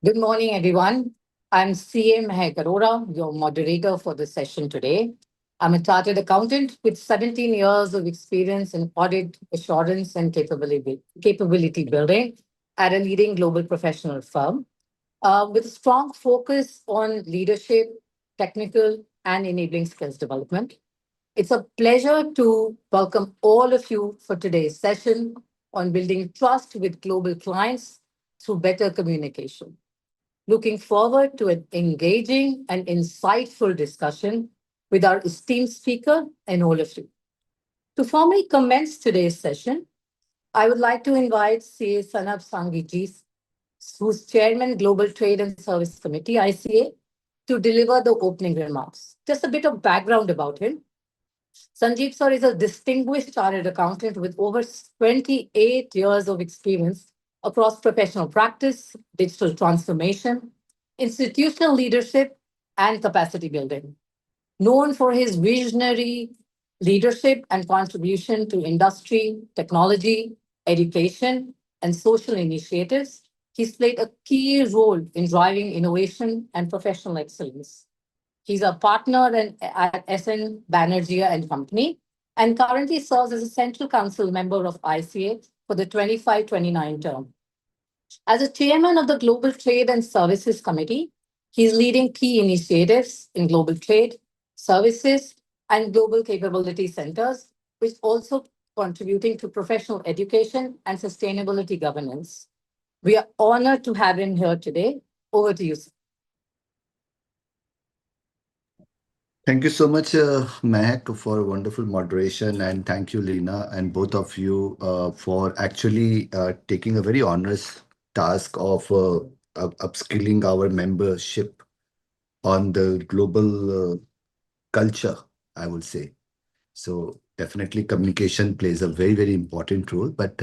Good morning, everyone. I'm CA Mehak Arora, your moderator for the session today. I'm a chartered accountant with 17 years of experience in audit, assurance, and capability building at a leading global professional firm with a strong focus on leadership, technical, and enabling skills development. It's a pleasure to welcome all of you for today's session on building trust with global clients through better communication. Looking forward to an engaging and insightful discussion with our esteemed speaker and all of you. To formally commence today's session, I would like to invite CA Sanab Sanghi, who's Chairman Global Trade and Service Committee, ICA, to deliver the opening remarks. Just a bit of background about him. Sanjeev sir is a distinguished chartered accountant with over 28 years of experience across professional practice, digital transformation, institutional leadership, and capacity building. Known for his visionary leadership and contribution to industry, technology, education, and social initiatives, he's played a key role in driving innovation and professional excellence. He's a partner at SN Banerjee and Company and currently serves as a Central Council member of ICA for the 25-29 term. As a chairman of the Global Trade and Services Committee, he's leading key initiatives in global trade, services, and global capability centers, which also contributing to professional education and sustainability governance. We are honored to have him here today. Over to you, sir. Thank you so much, Mehak, for wonderful moderation, and thank you, Lena, and both of you for actually taking a very honest task of upskilling our membership on the global culture, I would say. So definitely communication plays a very, very important role, but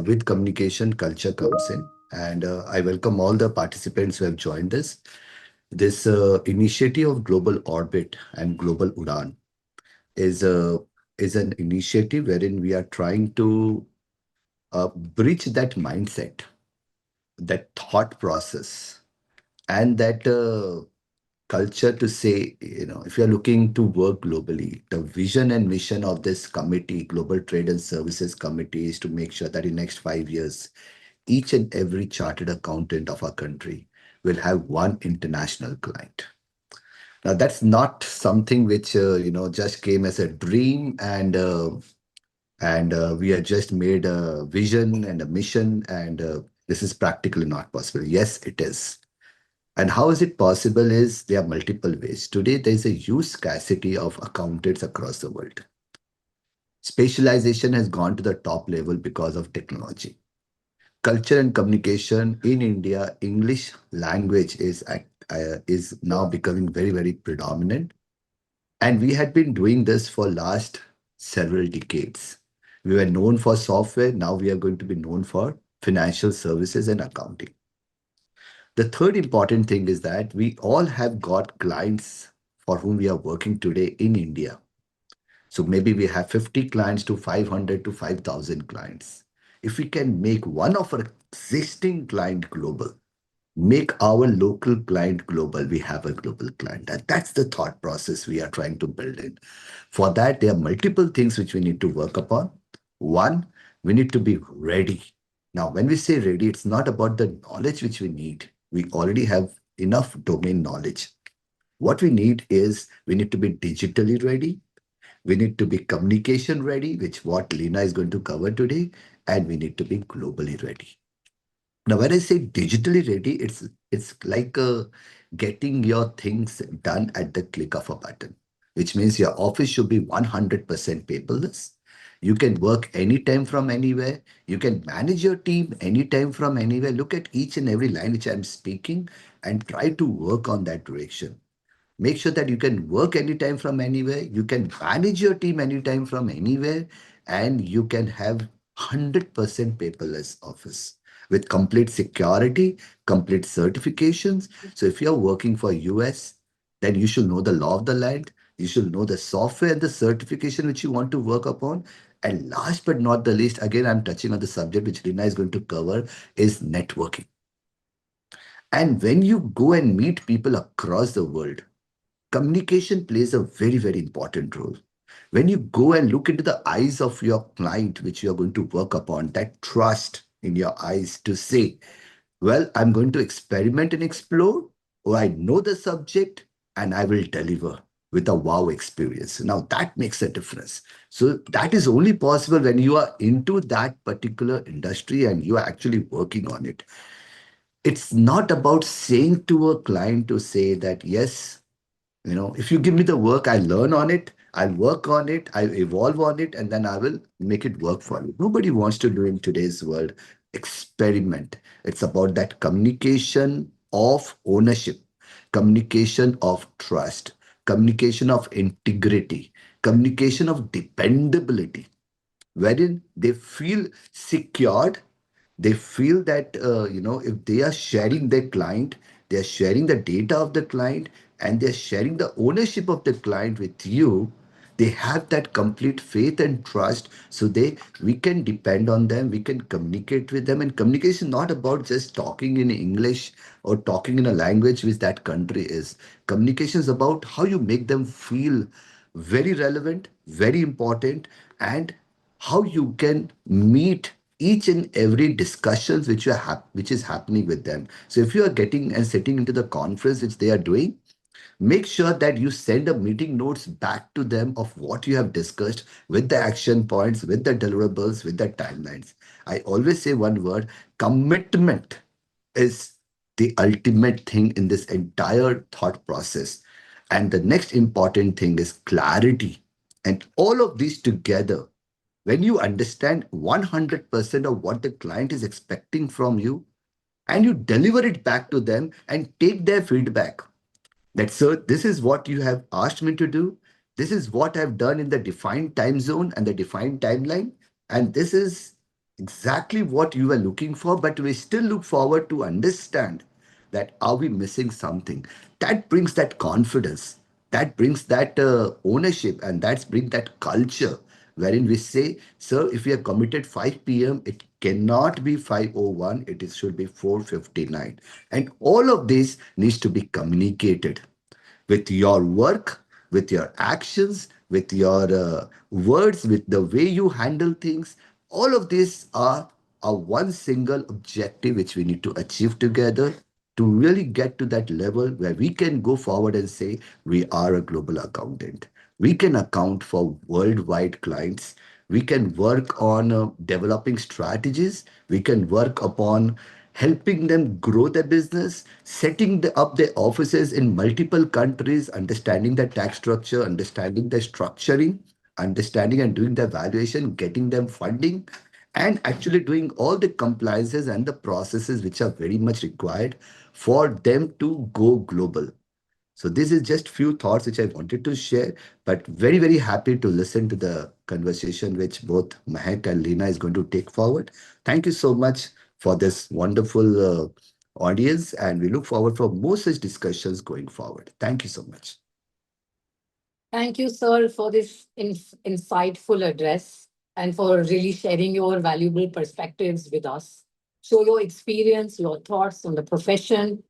with communication, culture comes in. And I welcome all the participants who have joined this. This initiative of Global Orbit and Global Udan is a is an initiative wherein we are trying to bridge that mindset, that thought process, and that culture to say, if you're looking to work globally, the vision and mission of this committee, Global Trade and Services Committee, is to make sure that in next 5 years, each and every chartered accountant of our country will have one international client. Now, that's not something which just came as a dream, and we have just made a vision and a mission, and this is practically not possible. Yes, it is. And how is it possible is there are multiple ways. Today, there is a huge scarcity of accountants across the world. Specialization has gone to the top level because of technology. Culture and communication in India, English language is now becoming very, very predominant. And we had been doing this for last several decades. We were known for software. Now we are going to be known for financial services and accounting. The third important thing is that we all have got clients for whom we are working today in India. So maybe we have 50 clients to 500 to 5,000 clients. If we can make one of our existing client global, make our local client global, we have a global client. And that's the thought process we are trying to build in. For that, there are multiple things which we need to work upon. One, we need to be ready. Now, when we say ready, it's not about the knowledge which we need. We already have enough domain knowledge. What we need is we need to be digitally ready. We need to be communication ready, which what Lena is going to cover today, and we need to be globally ready. Now, when I say digitally ready, it's like getting your things done at the click of a button, which means your office should be 100% paperless. You can work anytime from anywhere. You can manage your team anytime from anywhere. Look at each and every line which I'm speaking and try to work on that direction. Make sure that you can work anytime from anywhere. You can manage your team anytime from anywhere, and you can have 100% paperless office with complete security, complete certifications. So if you're working for US, then you should know the law of the land. You should know the software and the certification which you want to work upon. And last but not the least, again, I'm touching on the subject which Rina is going to cover, is networking. And when you go and meet people across the world, communication plays a very, very important role. When you go and look into the eyes of your client, which you are going to work upon, that trust in your eyes to say, well, I'm going to experiment and explore, or I know the subject and I will deliver with a wow experience. Now that makes a difference. So that is only possible when you are into that particular industry and you are actually working on it. It's not about saying to a client to say that, yes, if you give me the work, I learn on it, I'll work on it, I'll evolve on it, and then I will make it work for you. Nobody wants to do in today's world experiment. It's about that communication of ownership, communication of trust, communication of integrity, communication of dependability, wherein they feel secured. They feel that if they are sharing their client, they are sharing the data of the client, and they're sharing the ownership of the client with you. They have that complete faith and trust, so we can depend on them, we can communicate with them. And communication is not about just talking in English or talking in a language which that country is. Communication is about how you make them feel very relevant, very important, and how you can meet each and every discussions which is happening with them. So if you are getting and sitting into the conference which they are doing, make sure that you send a meeting notes back to them of what you have discussed, with the action points, with the deliverables, with the timelines. I always say one word: commitment is the ultimate thing in this entire thought process. And the next important thing is clarity. And all of these together, when you understand 100% of what the client is expecting from you, and you deliver it back to them and take their feedback, that, sir, this is what you have asked me to do. This is what I've done in the defined time zone and the defined timeline. And this is exactly what you were looking for. But we still look forward to understand that are we missing something? That brings that confidence. That brings that ownership, and that brings that culture wherein we say, sir, if we are committed 5 p.m., it cannot be 5:01, should be 4:59. And all of this needs to be communicated with your work, with your actions, with your words, with the way you handle things. All of these are a one single objective which we need to achieve together to really get to that level where we can go forward and say we are a global accountant. We can account for worldwide clients. We can work on developing strategies. We can work upon helping them grow their business, setting up their offices in multiple countries, understanding the tax structure, understanding the structuring, understanding and doing the valuation, getting them funding, and actually doing all the compliances and the processes which are very much required for them to go global. So this is just few thoughts which I wanted to share, but very, very happy to listen to the conversation which both Mahek and Lena is going to take forward. Thank you so much for this wonderful audience, and we look forward for more such discussions going forward. Thank you so much. Thank you, sir, for this insightful address and for really sharing your valuable perspectives with us. Show your experience, your thoughts on the profession,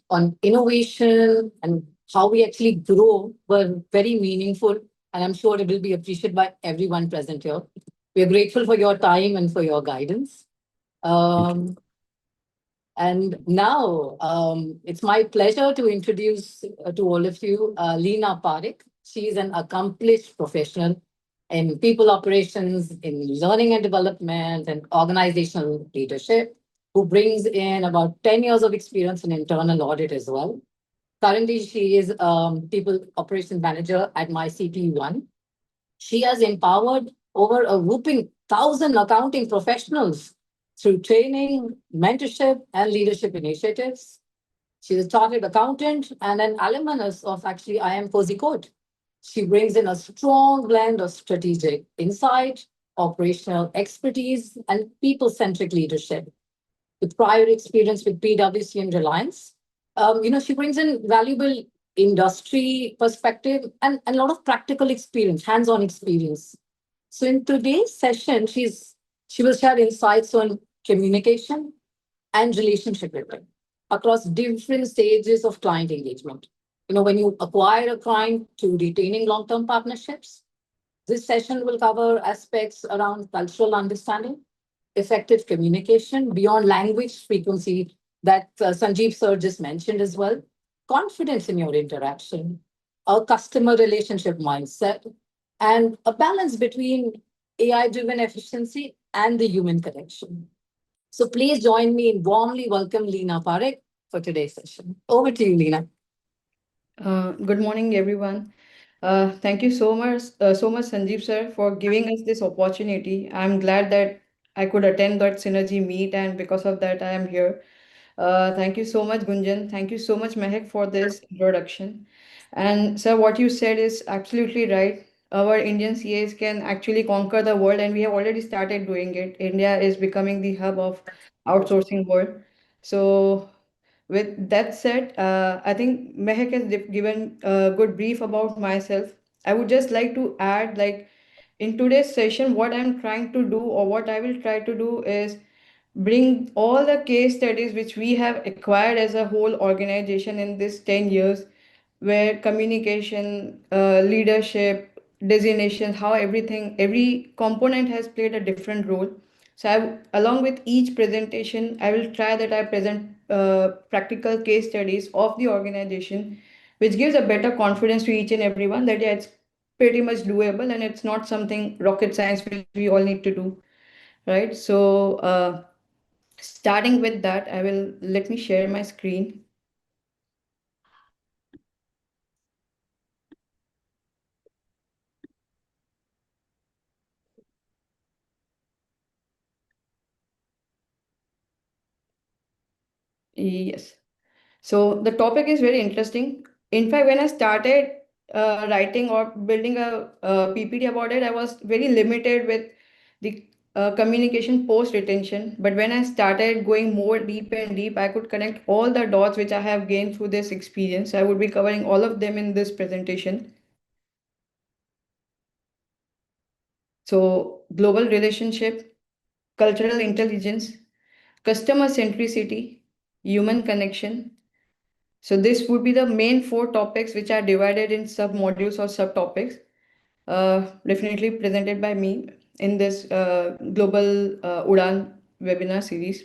on innovation, and how we actually grow were very meaningful. And I'm sure it will be appreciated by everyone present here. We are grateful for your time and for your guidance. And now it's my pleasure to introduce to all of you Lena Parekh. She is an accomplished professional in people operations, in learning and development, and organizational leadership, who brings in about 10 years of experience in internal audit as well. Currently, she is people operations manager at MyCP1. She has empowered over a whooping 1,000 accounting professionals through training, mentorship, and leadership initiatives. She's a chartered accountant and an alumnus of actually IIM Kozhikode. She brings in a strong blend of strategic insight, operational expertise, and people-centric leadership. With prior experience with PwC and Reliance, she brings in valuable industry perspective and a lot of practical experience, hands-on experience. So in today's session, she will share insights on communication and relationship building. across different stages of client engagement. When you acquire a client to retaining long-term partnerships, this session will cover aspects around cultural understanding, effective communication beyond language frequency that Sanjeev sir just mentioned as well, confidence in your interaction, a customer relationship mindset, and a balance between AI driven efficiency and the human connection. So please join me in warmly welcome Leena Parekh for today's session. Over to you, Leena. Good morning, everyone. Thank you so much, Sanjeev sir, for giving us this opportunity. I'm glad that I could attend that synergy meet, and because of that, I am here. Thank you so much, Gunjan. Thank you so much, Mehak, for this introduction. And sir, what you said is absolutely right. Our Indian CAs can actually conquer the world, and we have already started doing it. India is becoming the hub of outsourcing world. So with that said, I think Mehak has given a good brief about myself. I would just like to add, like, in today's session, what I'm trying to do, or what I will try to do, is bring all the case studies which we have acquired as a whole organization in this 10 years, where communication, leadership, designation, how every component has played a different role. So along with each presentation, I will try that I present practical case studies of the organization, which gives a better confidence to each and everyone that yeah, it's pretty much doable and it's not something rocket science which we all need to do, right? So starting with that, let me share my screen. Yes. So the topic is very interesting. In fact, when I started writing or building a PPT about it, I was very limited with the communication post retention. But when I started going more deep and deep, I could connect all the dots which I have gained through this experience. I would be covering all of them in this presentation. So global relationship, cultural intelligence, customer centricity, human connection. So this would be the main four topics which are divided in sub-modules or subtopics, definitely presented by me in this global Udan webinar series.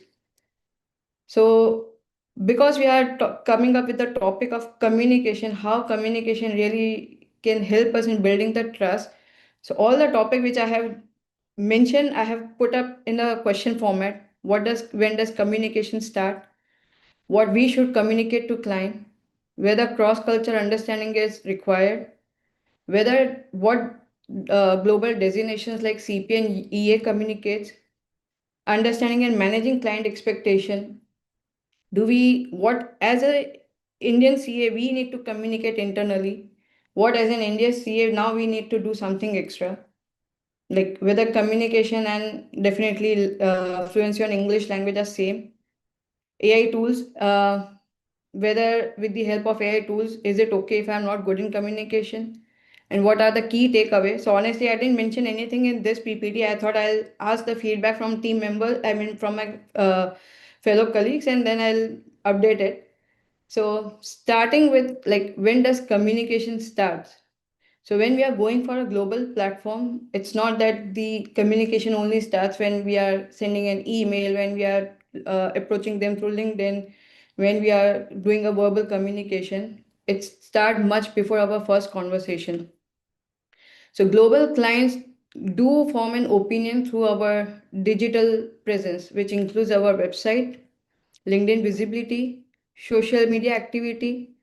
So because we are coming up with the topic of communication, how communication really can help us in building the trust. So all the topic which I have mentioned, I have put up in a question format. When does communication start? What we should communicate to client, whether cross-cultural understanding is required, whether what global designations like CP and EA communicates, understanding and managing client expectation. What as a Indian CA we need to communicate internally? What as an Indian CA now we need to do something extra? Like whether communication and definitely fluency on English language are same. AI tools, whether with the help of AI tools, is it okay if I'm not good in communication? And what are the key takeaways? So honestly, I didn't mention anything in this PPT. I thought I'll ask the feedback from team members, I mean from my fellow colleagues, and then I'll update it. So starting with like when does communication start? So when we are going for a global platform, it's not that the communication only starts when we are sending an email, when we are approaching them through LinkedIn, when we are doing a verbal communication. It starts much before our first conversation. So global clients do form an opinion through our digital presence, which includes our website, LinkedIn visibility, social media activity,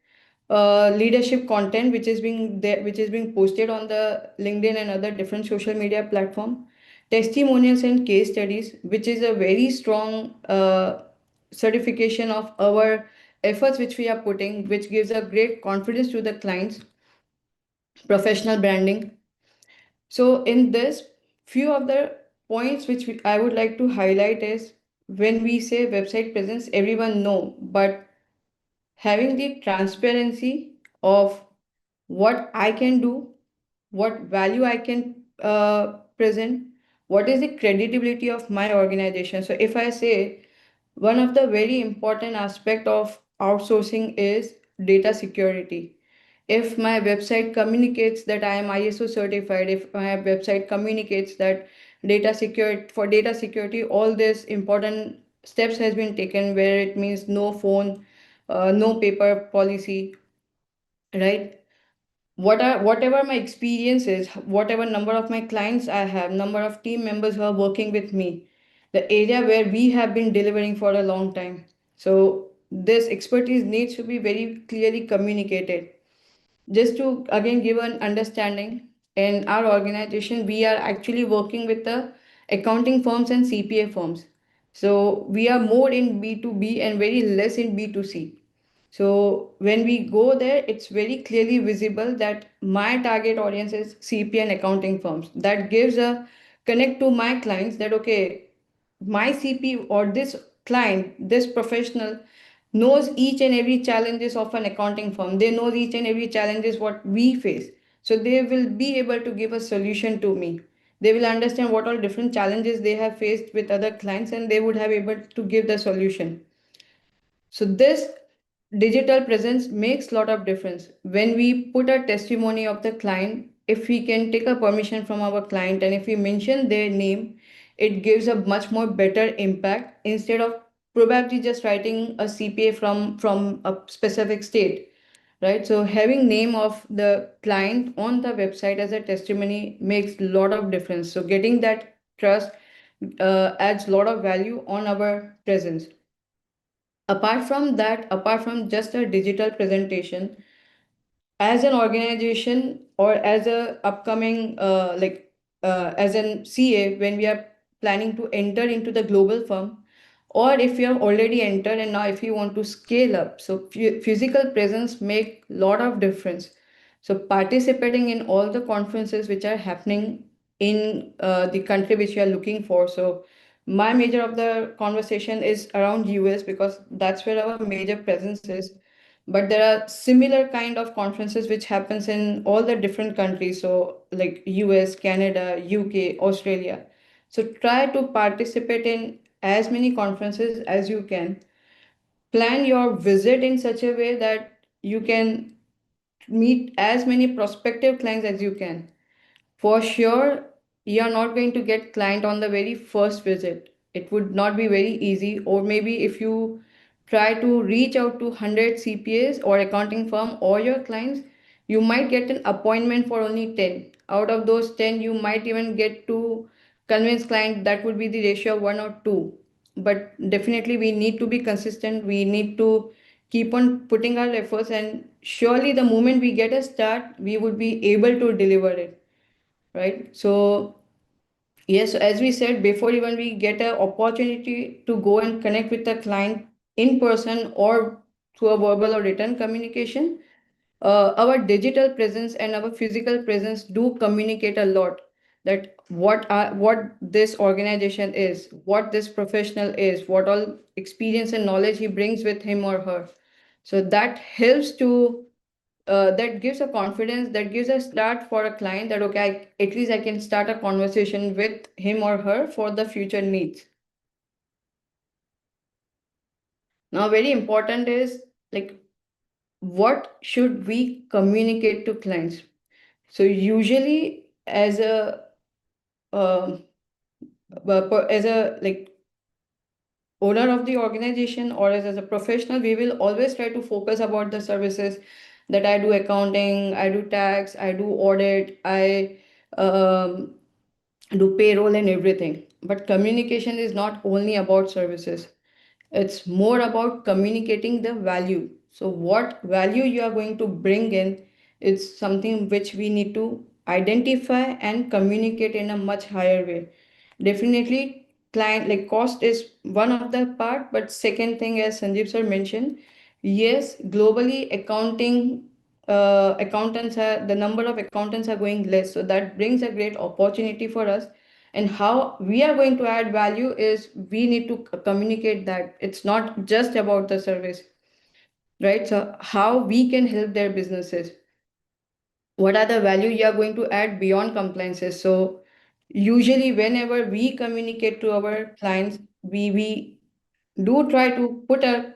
leadership content which is being there, which is being posted on the LinkedIn and other different social media platform, testimonials and case studies, which is a very strong certification of our efforts which we are putting, which gives a great confidence to the clients, professional branding. So in this, few of the points which I would like to highlight is when we say website presence, everyone know, but having the transparency of what I can do, what value I can present, what is the credibility of my organization. So if I say One of the very important aspect of outsourcing is data security. If my website communicates that I am ISO certified, if my website communicates that data security, all this important steps has been taken where it means no phone, no paper policy, right? Whatever my experience is, whatever number of my clients I have, number of team members who are working with me, the area where we have been delivering for a long time. So this expertise needs to be very clearly communicated. Just to again give an understanding, in our organization, we are actually working with the accounting firms and CPA firms. So we are more in B2B and very less in B2C. So when we go there, it's very clearly visible that my target audience is CPA and accounting firms. That gives a connect to my clients that, okay, my CP or this client, this professional knows each and every challenges of an accounting firm. They know each and every challenges what we face. So they will be able to give a solution to me. They will understand what all different challenges they have faced with other clients and they would have able to give the solution. So this digital presence makes lot of difference. When we put a testimony of the client, if we can take a permission from our client and if we mention their name, it gives a much more better impact instead of probably just writing a CPA from a specific state, right? So having name of the client on the website as a testimony makes a lot of difference. So getting that trust adds a lot of value on our presence. Apart from that, apart from just a digital presentation, as an organization or as a upcoming as an CA, when we are planning to enter into the global firm, or if you have already entered and now if you want to scale up, so physical presence make lot of difference. So participating in all the conferences which are happening in the country which you are looking for. So my major of the conversation is around US because that's where our major presence is, but there are similar kind of conferences which happens in all the different countries, so like US, Canada, UK, Australia. So try to participate in as many conferences as you can. Plan your visit in such a way that you can meet as many prospective clients as you can. For sure, you're not going to get client on the very first visit. It would not be very easy. Or maybe if you try to reach out to 100 CPAs or accounting firm or your clients, you might get an appointment for only 10. Out of those 10, you might even get to convince client. That would be the ratio of 1 or 2. But definitely we need to be consistent. We need to keep on putting our efforts, and surely the moment we get a start, we would be able to deliver it, right? So yes, as we said before, even we get an opportunity to go and connect with the client in person or through a verbal or written communication, our digital presence and our physical presence do communicate a lot, that what this organization is, what this professional is, what all experience and knowledge he brings with him or her. So that helps to that gives a confidence, that gives a start for a client that, okay, at least I can start a conversation with him or her for the future needs. Now, very important is like, what should we communicate to clients? So usually um, as a like owner of the organization or as a professional, we will always try to focus about the services that I do accounting, I do tax, I do audit, I um, do payroll and everything. But communication is not only about services. It's more about communicating the value. So what value you are going to bring in is something which we need to identify and communicate in a much higher way. Definitely client like cost is one of the part, but second thing, as Sanjeev sir mentioned, yes, globally accounting accountants are the number of accountants are going less. So that brings a great opportunity for us, and how we are going to add value is we need to communicate that it's not just about the service, right? So how we can help their businesses, what are the value you are going to add beyond compliances. So usually whenever we communicate to our clients, we do try to put a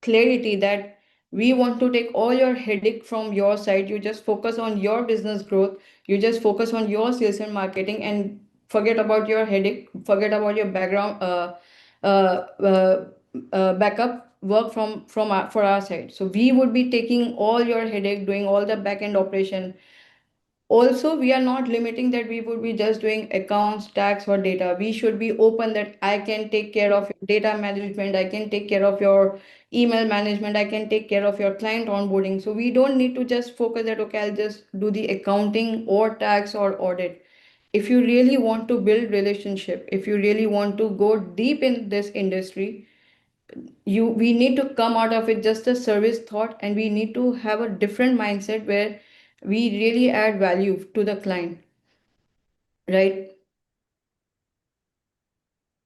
clarity that we want to take all your headache from your side. You just focus on your business growth. You just focus on your sales and marketing and forget about your headache, forget about your background, uh, uh, backup work for our side. So we would be taking all your headache, doing all the back end operation. Also, we are not limiting that we would be just doing accounts, tax, or data. We should be open that I can take care of your data management, I can take care of your email management, I can take care of your client onboarding. So we don't need to just focus that, okay, I'll just do the accounting or tax or audit. If you really want to build relationship, if you really want to go deep in this industry, we need to come out of it just a service thought, and we need to have a different mindset where we really add value to the client, right?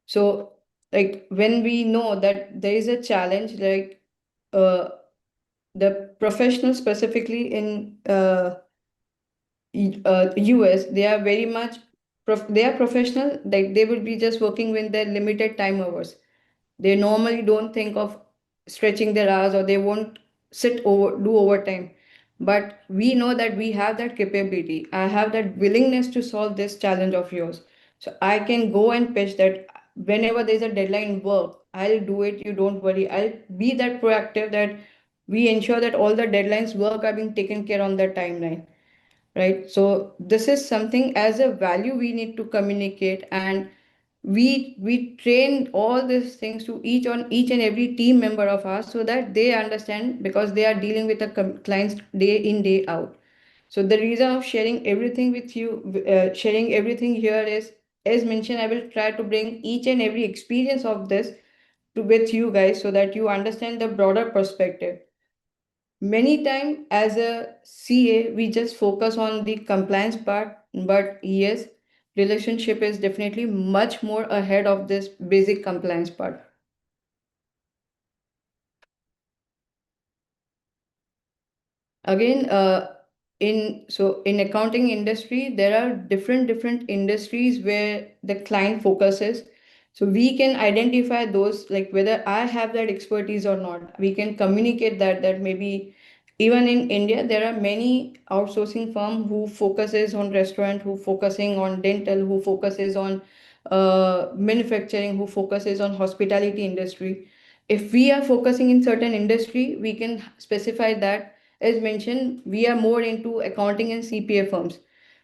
So like when we know that there is a challenge, like uh, the professionals specifically in US, they are very much they are professional, like they will be just working with their limited time hours. They normally don't think of stretching their hours, or they won't do overtime. But we know that we have that capability. I have that willingness to solve this challenge of yours. So I can go and pitch that whenever there's a deadline work, I'll do it. You don't worry. I'll be that proactive that we ensure that all the deadlines work are being taken care on the timeline, right? So this is something as a value we need to communicate, and we train all these things to each and every team member of ours, so that they understand, because they are dealing with the clients day in day out. So the reason of sharing everything with you, sharing everything here is, as mentioned, I will try to bring each and every experience of this with you guys, so that you understand the broader perspective. Many time as a CA, we just focus on the compliance part, but yes, relationship is definitely much more ahead of this basic compliance part. Again, in accounting industry, there are different industries where the client focuses. So we can identify those, like whether I have that expertise or not. We can communicate that maybe even in India, there are many outsourcing firm who focuses on restaurant, who focusing on dental, who focuses on manufacturing, who focuses on hospitality industry. If we are focusing in certain industry, we can specify that. As mentioned, we are more into accounting and CPA firms.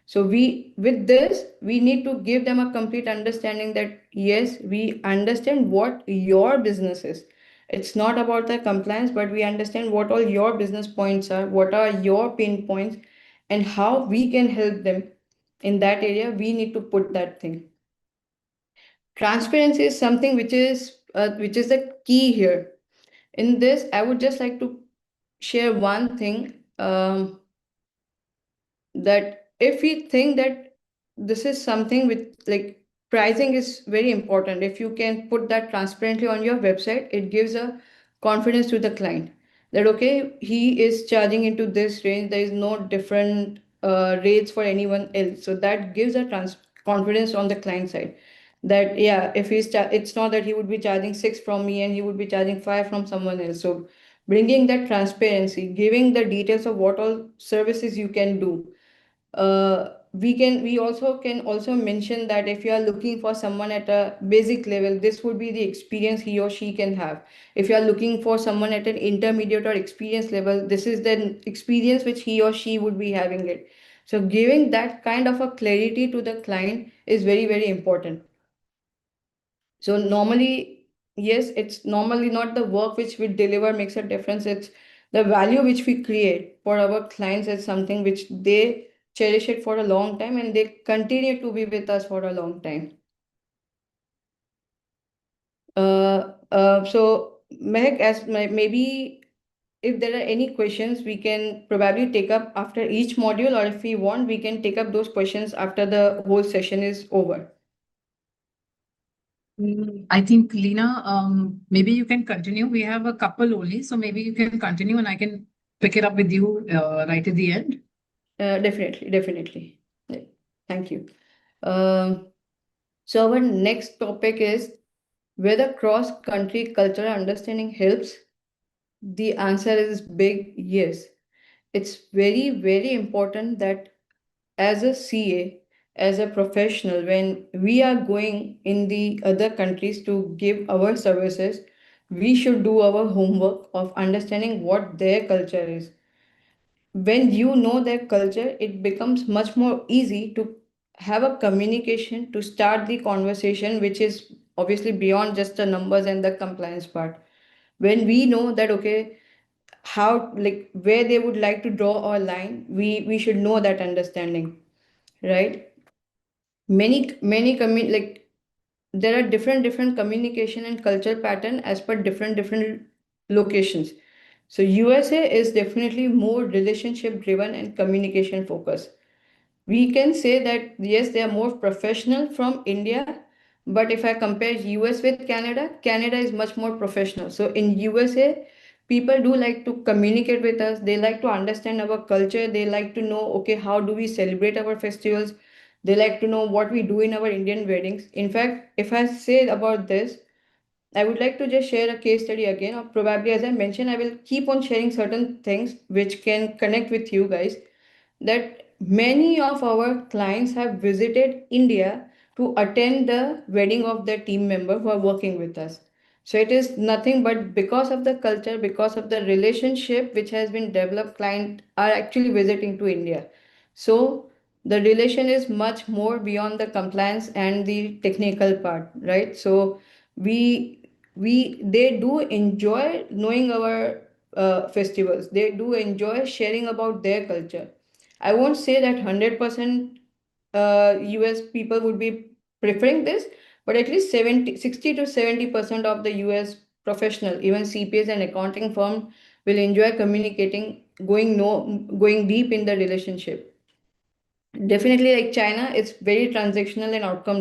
So with this, we need to give them a complete understanding that yes, we understand what your business is. It's not about the compliance, but we understand what all your business points are, what are your pain points, and how we can help them in that area. We need to put that thing. Transparency is something which is the key here. In this, I would just like to share one thing, that if we think that this is something with, like, pricing is very important. If you can put that transparently on your website, it gives a confidence to the client that okay, he is charging into this range, there is no different rates for anyone else. So that gives a confidence on the client side, that yeah, if it's not that he would be charging 6 from me and he would be charging 5 from someone else. So bringing that transparency, giving the details of what all services you can do. We also can also mention that if you are looking for someone at a basic level, this would be the experience he or she can have. If you are looking for someone at an intermediate or experience level, this is the experience which he or she would be having it. So giving that kind of a clarity to the client is very important. So normally, yes, it's normally not the work which we deliver makes a difference. It's the value which we create for our clients is something which they cherish it for a long time, and they continue to be with us for a long time. So Mehak, maybe if there are any questions, we can probably take up after each module, or if we want, we can take up those questions after the whole session is over. I think, Lena, maybe you can continue. We have a couple only, so maybe you can continue and I can pick it up with you right at the end. Definitely. Thank you. So our next topic is whether cross-country cultural understanding helps, the answer is big yes. It's very, very important that as a CA, as a professional, when we are going in the other countries to give our services, we should do our homework of understanding what their culture is. When you know their culture, it becomes much more easy to have a communication to start the conversation, which is obviously beyond just the numbers and the compliance part. When we know that, okay, how, like, where they would like to draw a line, we should know that understanding, right? Like, there are different communication and culture pattern as per different locations. So USA is definitely more relationship driven and communication focused. We can say that yes, they are more professional from India, but if I compare US with Canada, Canada is much more professional. So in USA, people do like to communicate with us. They like to understand our culture. They like to know, okay, how do we celebrate our festivals? They like to know what we do in our Indian weddings. In fact, if I say about this, I would like to just share a case study again, or probably as I mentioned, I will keep on sharing certain things which can connect with you guys, that many of our clients have visited India to attend the wedding of their team member who are working with us. So it is nothing but because of the culture, because of the relationship which has been developed, client are actually visiting to India. So the relation is much more beyond the compliance and the technical part, right? So they do enjoy knowing our festivals. They do enjoy sharing about their culture. I won't say that 100% US people would be preferring this, but at least 60 to 70% of the US professional, even CPAs and accounting firm, will enjoy communicating, going deep in the relationship. Definitely, like China, it's very transactional and outcome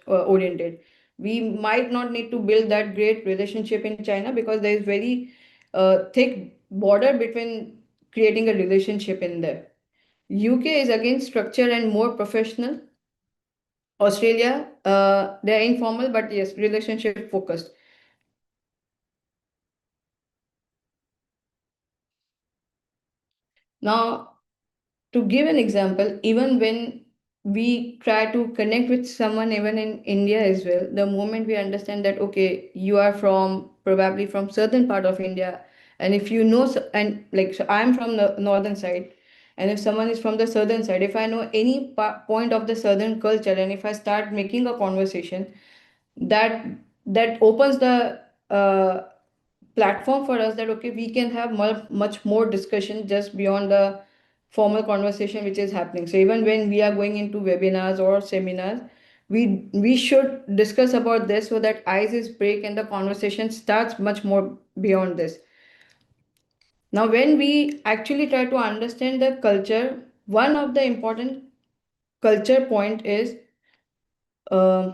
oriented. We might not need to build that great relationship in China because there is very thick border between creating a relationship in there. UK is again structured and more professional. Australia, they're informal, but yes, relationship focused. Now, to give an example, even when we try to connect with someone, even in India as well, the moment we understand that, okay, you are from probably from certain part of India, and if you know, and like, so I'm from the northern side, and if someone is from the southern side, if I know any point of the southern culture, and if I start making a conversation, that that opens the platform for us that okay, we can have much more discussion just beyond the formal conversation which is happening. So even when we are going into webinars or seminars, we should discuss about this so that ice is break and the conversation starts much more beyond this. Now when we actually try to understand the culture, one of the important culture point is uh,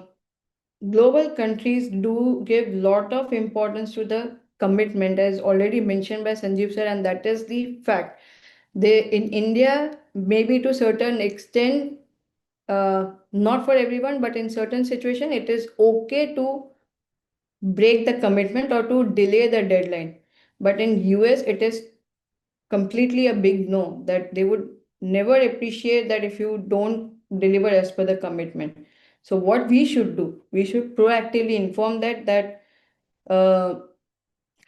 global countries do give lot of importance to the commitment, as already mentioned by Sanjeev sir, and that is the fact. They in India, maybe to certain extent, not for everyone, but in certain situation, it is okay to break the commitment or to delay the deadline. But in US, it is completely a big no, that they would never appreciate that if you don't deliver as per the commitment. So what we should do, we should proactively inform that uh,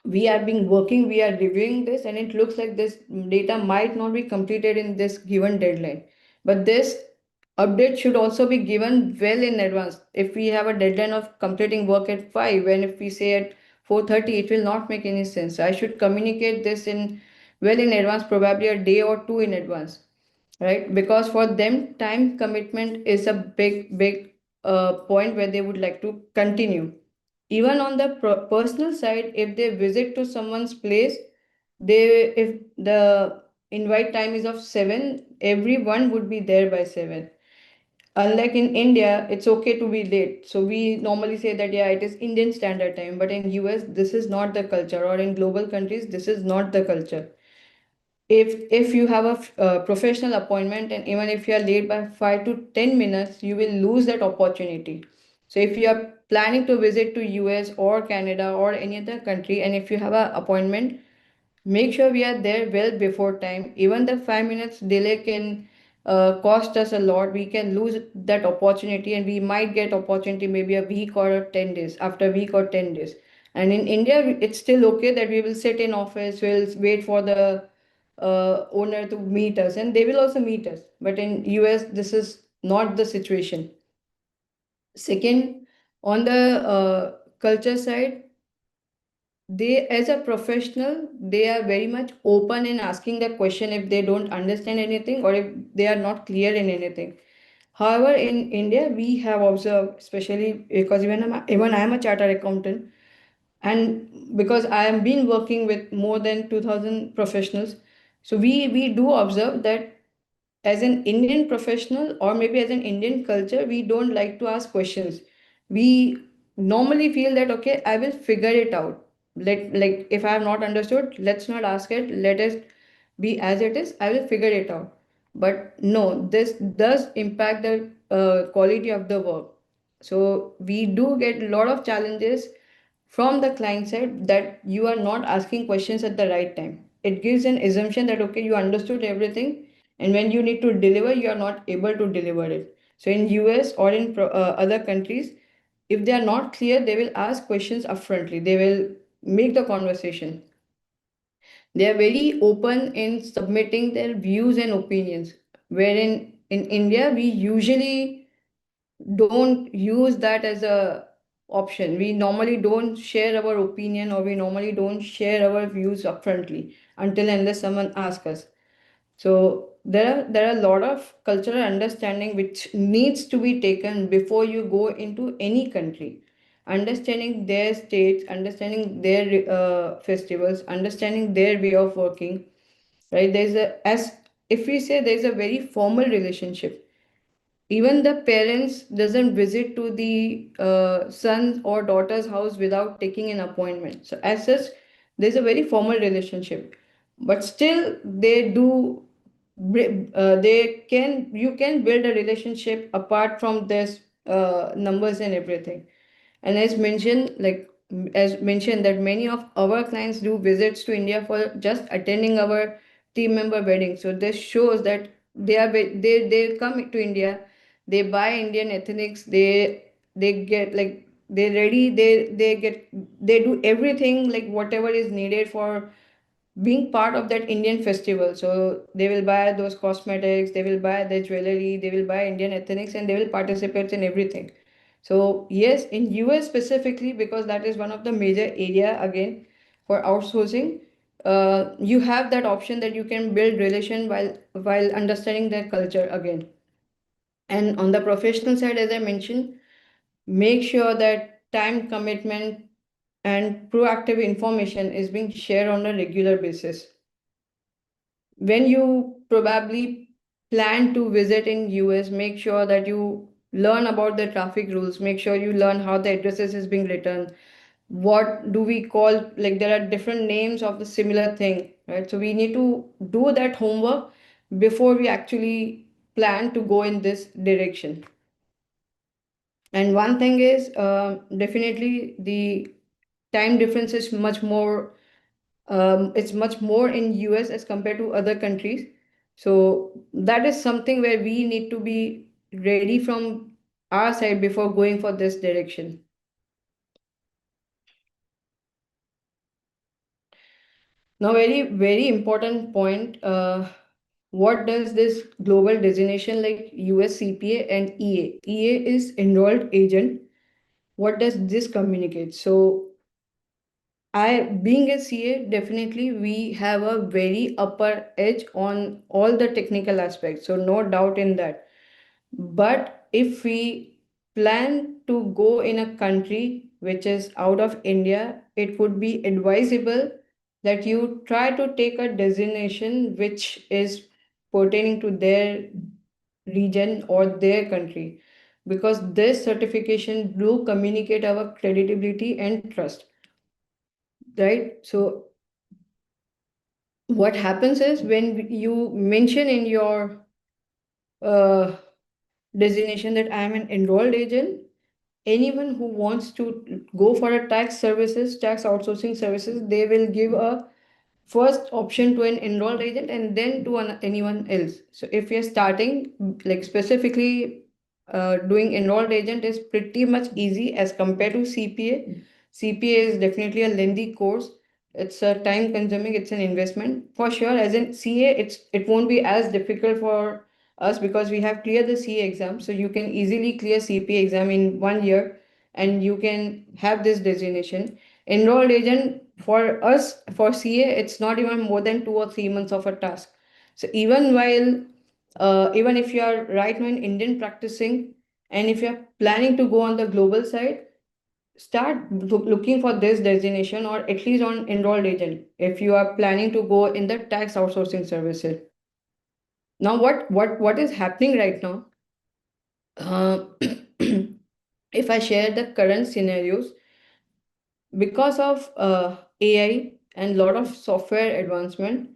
we are being working, we are reviewing this, and it looks like this data might not be completed in this given deadline. But this update should also be given well in advance. If we have a deadline of completing work at 5, and if we say at 4:30, it will not make any sense. I should communicate this in well in advance, probably a day or two in advance, right? Because for them, time commitment is a big point where they would like to continue. Even on the personal side, if they visit to someone's place, they if the invite time is of 7, everyone would be there by 7. Unlike in India, it's okay to be late. So we normally say that yeah, it is Indian standard time, but in US, this is not the culture, or in global countries, this is not the culture. If you have a professional appointment, and even if you are late by 5 to 10 minutes, you will lose that opportunity. So if you are planning to visit to US or Canada or any other country, and if you have an appointment, make sure we are there well before time. Even the 5 minutes delay can cost us a lot. We can lose that opportunity, and we might get opportunity maybe a week or 10 days, after a week or 10 days. And in India, it's still okay that we will sit in office, we'll wait for the owner to meet us, and they will also meet us. But in US, this is not the situation. Second, on the culture side, they, as a professional, they are very much open in asking the question if they don't understand anything or if they are not clear in anything. However, in India, we have observed, especially because even I am a chartered accountant, and because I have been working with more than 2000 professionals, so we do observe that as an Indian professional or maybe as an Indian culture, we don't like to ask questions. We normally feel that okay, I will figure it out. Like if I have not understood, let's not ask it. Let it be as it is. I will figure it out. But no, this does impact the quality of the work. So we do get a lot of challenges from the client side that you are not asking questions at the right time. It gives an assumption that okay, you understood everything, and when you need to deliver, you are not able to deliver it. So in US or in other countries, if they are not clear, they will ask questions upfrontly. They will make the conversation. They are very open in submitting their views and opinions. Wherein in India, we usually don't use that as a option. We normally don't share our opinion, or we normally don't share our views upfrontly until unless someone asks us. So there are a lot of cultural understanding which needs to be taken before you go into any country. Understanding their states, understanding their festivals, understanding their way of working. Right? There's a, as if we say, there's a very formal relationship. Even the parents doesn't visit to the son or daughter's house without taking an appointment. So as such, there's a very formal relationship, but still they do they can you can build a relationship apart from this numbers and everything. And as mentioned, as mentioned, that many of our clients do visits to India for just attending our team member wedding. So this shows that they come to India, they buy Indian ethnics, they get like they ready, they do everything like whatever is needed for being part of that Indian festival. So they will buy those cosmetics, they will buy the jewelry, they will buy Indian ethnics, and they will participate in everything. So yes, in US specifically, because that is one of the major area again for outsourcing, you have that option that you can build relation while understanding their culture again. And on the professional side, as I mentioned, make sure that time commitment and proactive information is being shared on a regular basis. When you probably plan to visit in US, make sure that you learn about the traffic rules, make sure you learn how the addresses is being written, what do we call, like there are different names of the similar thing, right? So we need to do that homework before we actually plan to go in this direction. And one thing is definitely the time difference is much more it's much more in US as compared to other countries. So that is something where we need to be ready from our side before going for this direction. Now, very important point. What does this global designation like US CPA and EA? EA is enrolled agent. What does this communicate? So being a CA, definitely we have a very upper edge on all the technical aspects. So no doubt in that. But if we plan to go in a country which is out of India, it would be advisable that you try to take a designation which is pertaining to their region or their country, because this certification do communicate our credibility and trust, right? So what happens is when you mention in your uh, designation that I am an enrolled agent, anyone who wants to go for a tax outsourcing services, they will give a first option to an enrolled agent and then to anyone else. So if you're starting, like specifically doing enrolled agent is pretty much easy as compared to CPA. CPA is definitely a lengthy course. It's a time consuming, it's an investment for sure. As in CA, it won't be as difficult for us because we have cleared the CA exam. So you can easily clear CPA exam in 1 year and you can have this designation. Enrolled agent for us, for CA, it's not even more than 2 or 3 months of a task. So even even if you are right now in Indian practicing, and if you're planning to go on the global side, start looking for this designation or at least on enrolled agent if you are planning to go in the tax outsourcing services. Now, what is happening right now? If I share the current scenarios, because of AI and lot of software advancement,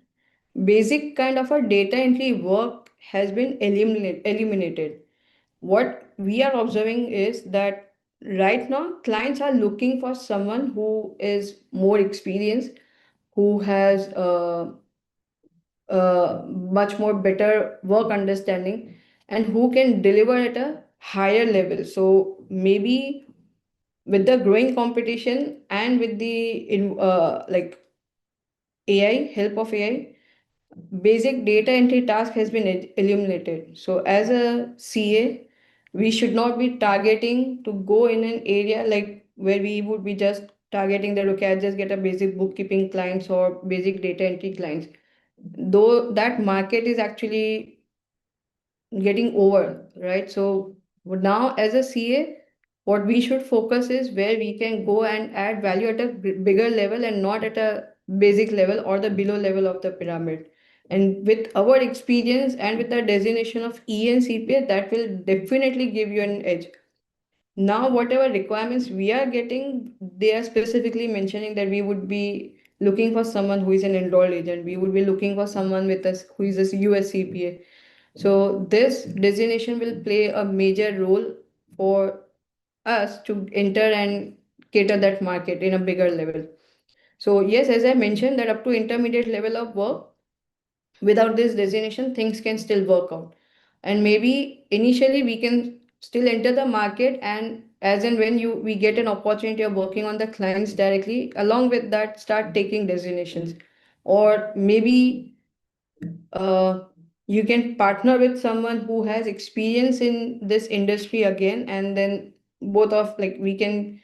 basic kind of a data entry work has been eliminated. What we are observing is that right now clients are looking for someone who is more experienced, who has much more better work understanding, and who can deliver at a higher level. So maybe with the growing competition and with the like AI, help of AI, basic data entry task has been eliminated. So as a CA, we should not be targeting to go in an area like where we would be just targeting that, okay, I just get a basic bookkeeping clients or basic data entry clients. Though that market is actually getting over, right? So now as a CA, what we should focus is where we can go and add value at a bigger level and not at a basic level or the below level of the pyramid. And with our experience and with the designation of E and CPA, that will definitely give you an edge. Now, whatever requirements we are getting, they are specifically mentioning that we would be looking for someone who is an enrolled agent. We would be looking for someone with us who is a US CPA. So this designation will play a major role for us to enter and cater that market in a bigger level. So yes, as I mentioned, that up to intermediate level of work, without this designation, things can still work out. And maybe initially we can still enter the market, and as and when we get an opportunity of working on the clients directly, along with that, start taking designations. Or maybe you can partner with someone who has experience in this industry again, and then both of like we can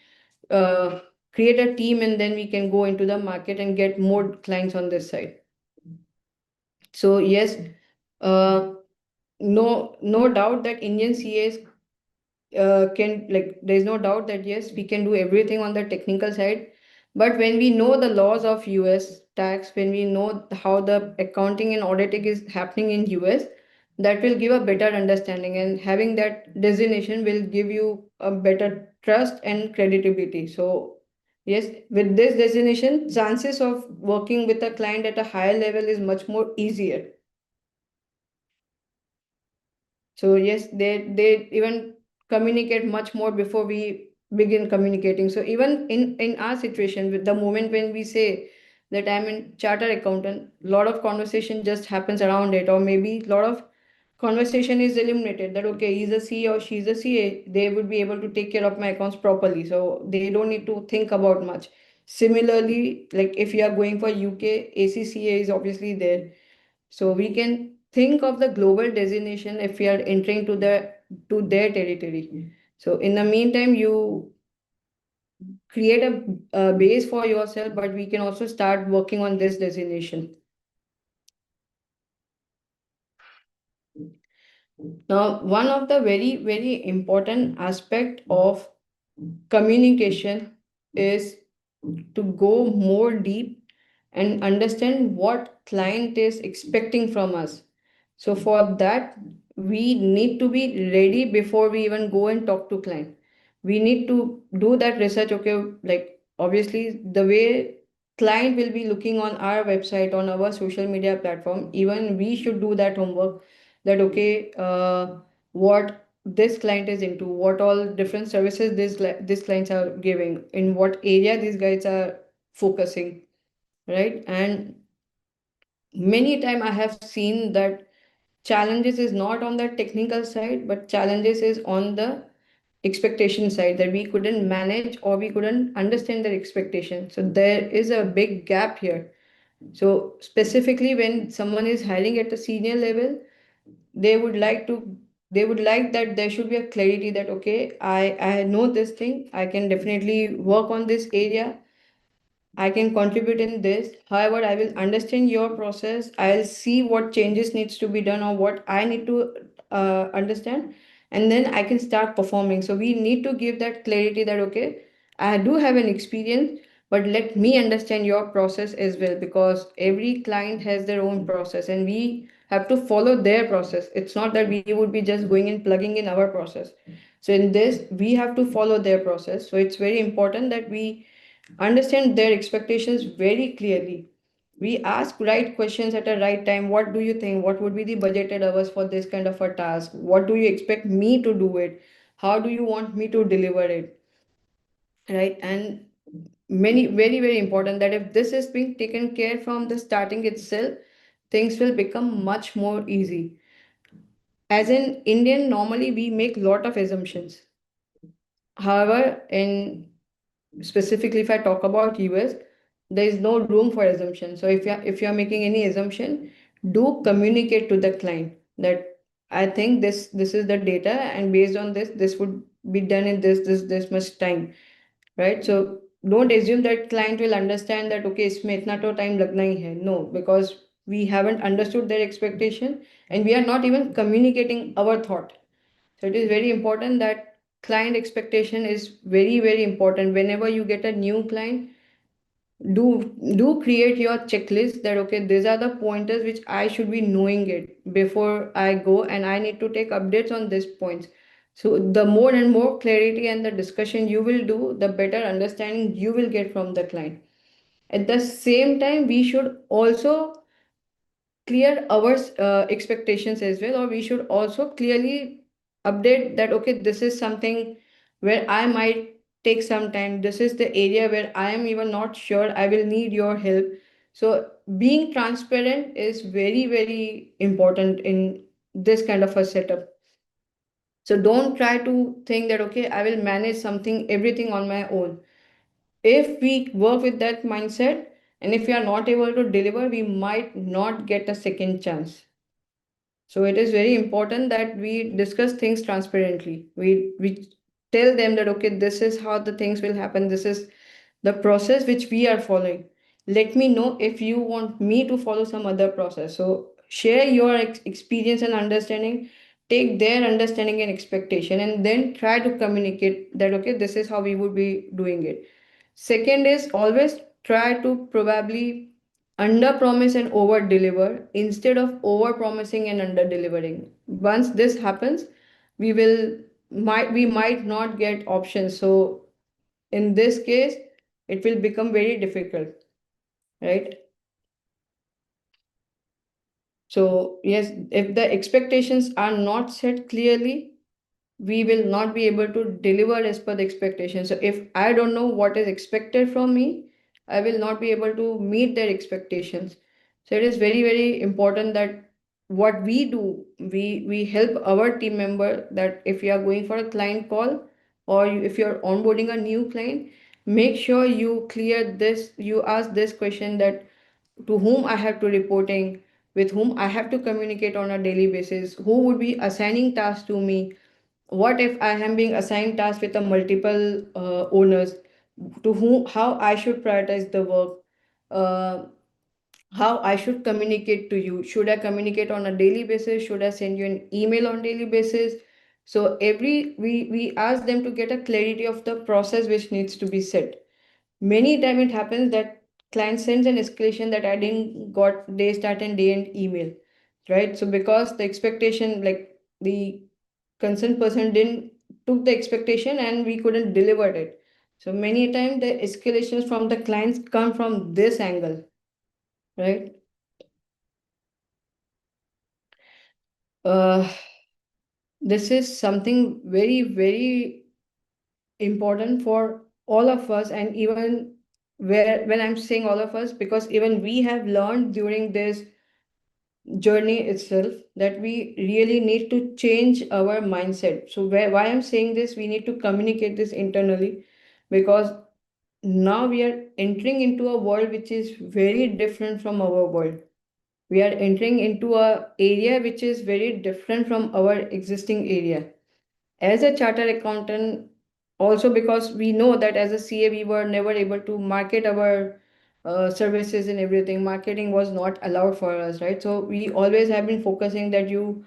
create a team and then we can go into the market and get more clients on this side. So yes, no doubt that Indian CAs can, like, there's no doubt that yes, we can do everything on the technical side. But when we know the laws of US tax, when we know how the accounting and auditing is happening in US, that will give a better understanding, and having that designation will give you a better trust and credibility. So yes, with this designation, chances of working with a client at a higher level is much more easier. So yes, they even communicate much more before we begin communicating. So even in our situation, with the moment when we say that I'm in charter accountant, a lot of conversation just happens around it, or maybe a lot of conversation is eliminated that okay, he's a CA or she's a CA, they would be able to take care of my accounts properly, so they don't need to think about much. Similarly, like if you are going for UK, ACCA is obviously there, so we can think of the global designation if we are entering to their territory. So in the meantime, you create a base for yourself, but we can also start working on this designation. Now, one of the very important aspect of communication is to go more deep and understand what client is expecting from us. So for that, we need to be ready before we even go and talk to client. We need to do that research. Okay, like obviously the way client will be looking on our website, on our social media platform, even we should do that homework that okay, what this client is into, what all different services these clients are giving, in what area these guys are focusing, right? And many time I have seen that challenges is not on the technical side, but challenges is on the expectation side, that we couldn't manage or we couldn't understand their expectation. So there is a big gap here. So specifically when someone is hiring at the senior level, they would like to they would like that there should be a clarity that okay, I know this thing, I can definitely work on this area, I can contribute in this. However, I will understand your process. I'll see what changes needs to be done or what I need to understand, and then I can start performing. So we need to give that clarity that okay, I do have an experience, but let me understand your process as well, because every client has their own process and we have to follow their process. It's not that we would be just going and plugging in our process. So in this, we have to follow their process. So it's very important that we understand their expectations very clearly. We ask right questions at a right time. What do you think? What would be the budgeted hours for this kind of a task? What do you expect me to do it? How do you want me to deliver it? Right? And many, very, very important that if this is being taken care from the starting itself, things will become much more easy. As an Indian, normally we make lot of assumptions. However, in specifically if I talk about US, there is no room for assumption. So if you're making any assumption, do communicate to the client that I think this is the data, and based on this would be done in this much time, right? So don't assume that client will understand that okay, इसमें इतना तो time लगना ही है. No, because we haven't understood their expectation and we are not even communicating our thought. So it is very important that client expectation is very, very important. Whenever you get a new client, do create your checklist that okay, these are the pointers which I should be knowing it before I go, and I need to take updates on these points. So the more and more clarity and the discussion you will do, the better understanding you will get from the client. At the same time, we should also clear our expectations as well, or we should also clearly update that okay, this is something where I might take some time, this is the area where I am even not sure, I will need your help. So being transparent is very, very important in this kind of a setup. So don't try to think that okay, I will manage something everything on my own. If we work with that mindset, and if we are not able to deliver, we might not get a second chance. So it is very important that we discuss things transparently. We tell them that okay, this is how the things will happen. This is the process which we are following. Let me know if you want me to follow some other process. So share your experience and understanding. Take their understanding and expectation, and then try to communicate that okay, this is how we would be doing it. Second is always try to probably under promise and over deliver instead of over promising and under delivering. Once this happens, we might not get options. So in this case, it will become very difficult, right? So yes, if the expectations are not set clearly, we will not be able to deliver as per the expectation. So if I don't know what is expected from me, I will not be able to meet their expectations. So it is very, very important that what we do, we help our team member that if you are going for a client call, or if you're onboarding a new client, make sure you clear this, you ask this question that to whom I have to reporting, with whom I have to communicate on a daily basis, who would be assigning tasks to me, what if I am being assigned tasks with a multiple owners, to whom, how I should prioritize the work, uh, how I should communicate to you. Should I communicate on a daily basis? Should I send you an email on daily basis? So we ask them to get a clarity of the process which needs to be set. Many time it happens that client sends an escalation that I didn't got day start and day end email, right? So because the expectation, like the concerned person didn't took the expectation and we couldn't deliver it. So many times the escalations from the clients come from this angle, right? Uh, this is something very, very important for all of us, and even when I'm saying all of us, because even we have learned during this journey itself that we really need to change our mindset. So why I'm saying this, we need to communicate this internally, because now we are entering into a world which is very different from our world. We are entering into a area which is very different from our existing area. As a chartered accountant, also because we know that as a CA we were never able to market our services and everything. Marketing was not allowed for us, right? So we always have been focusing that you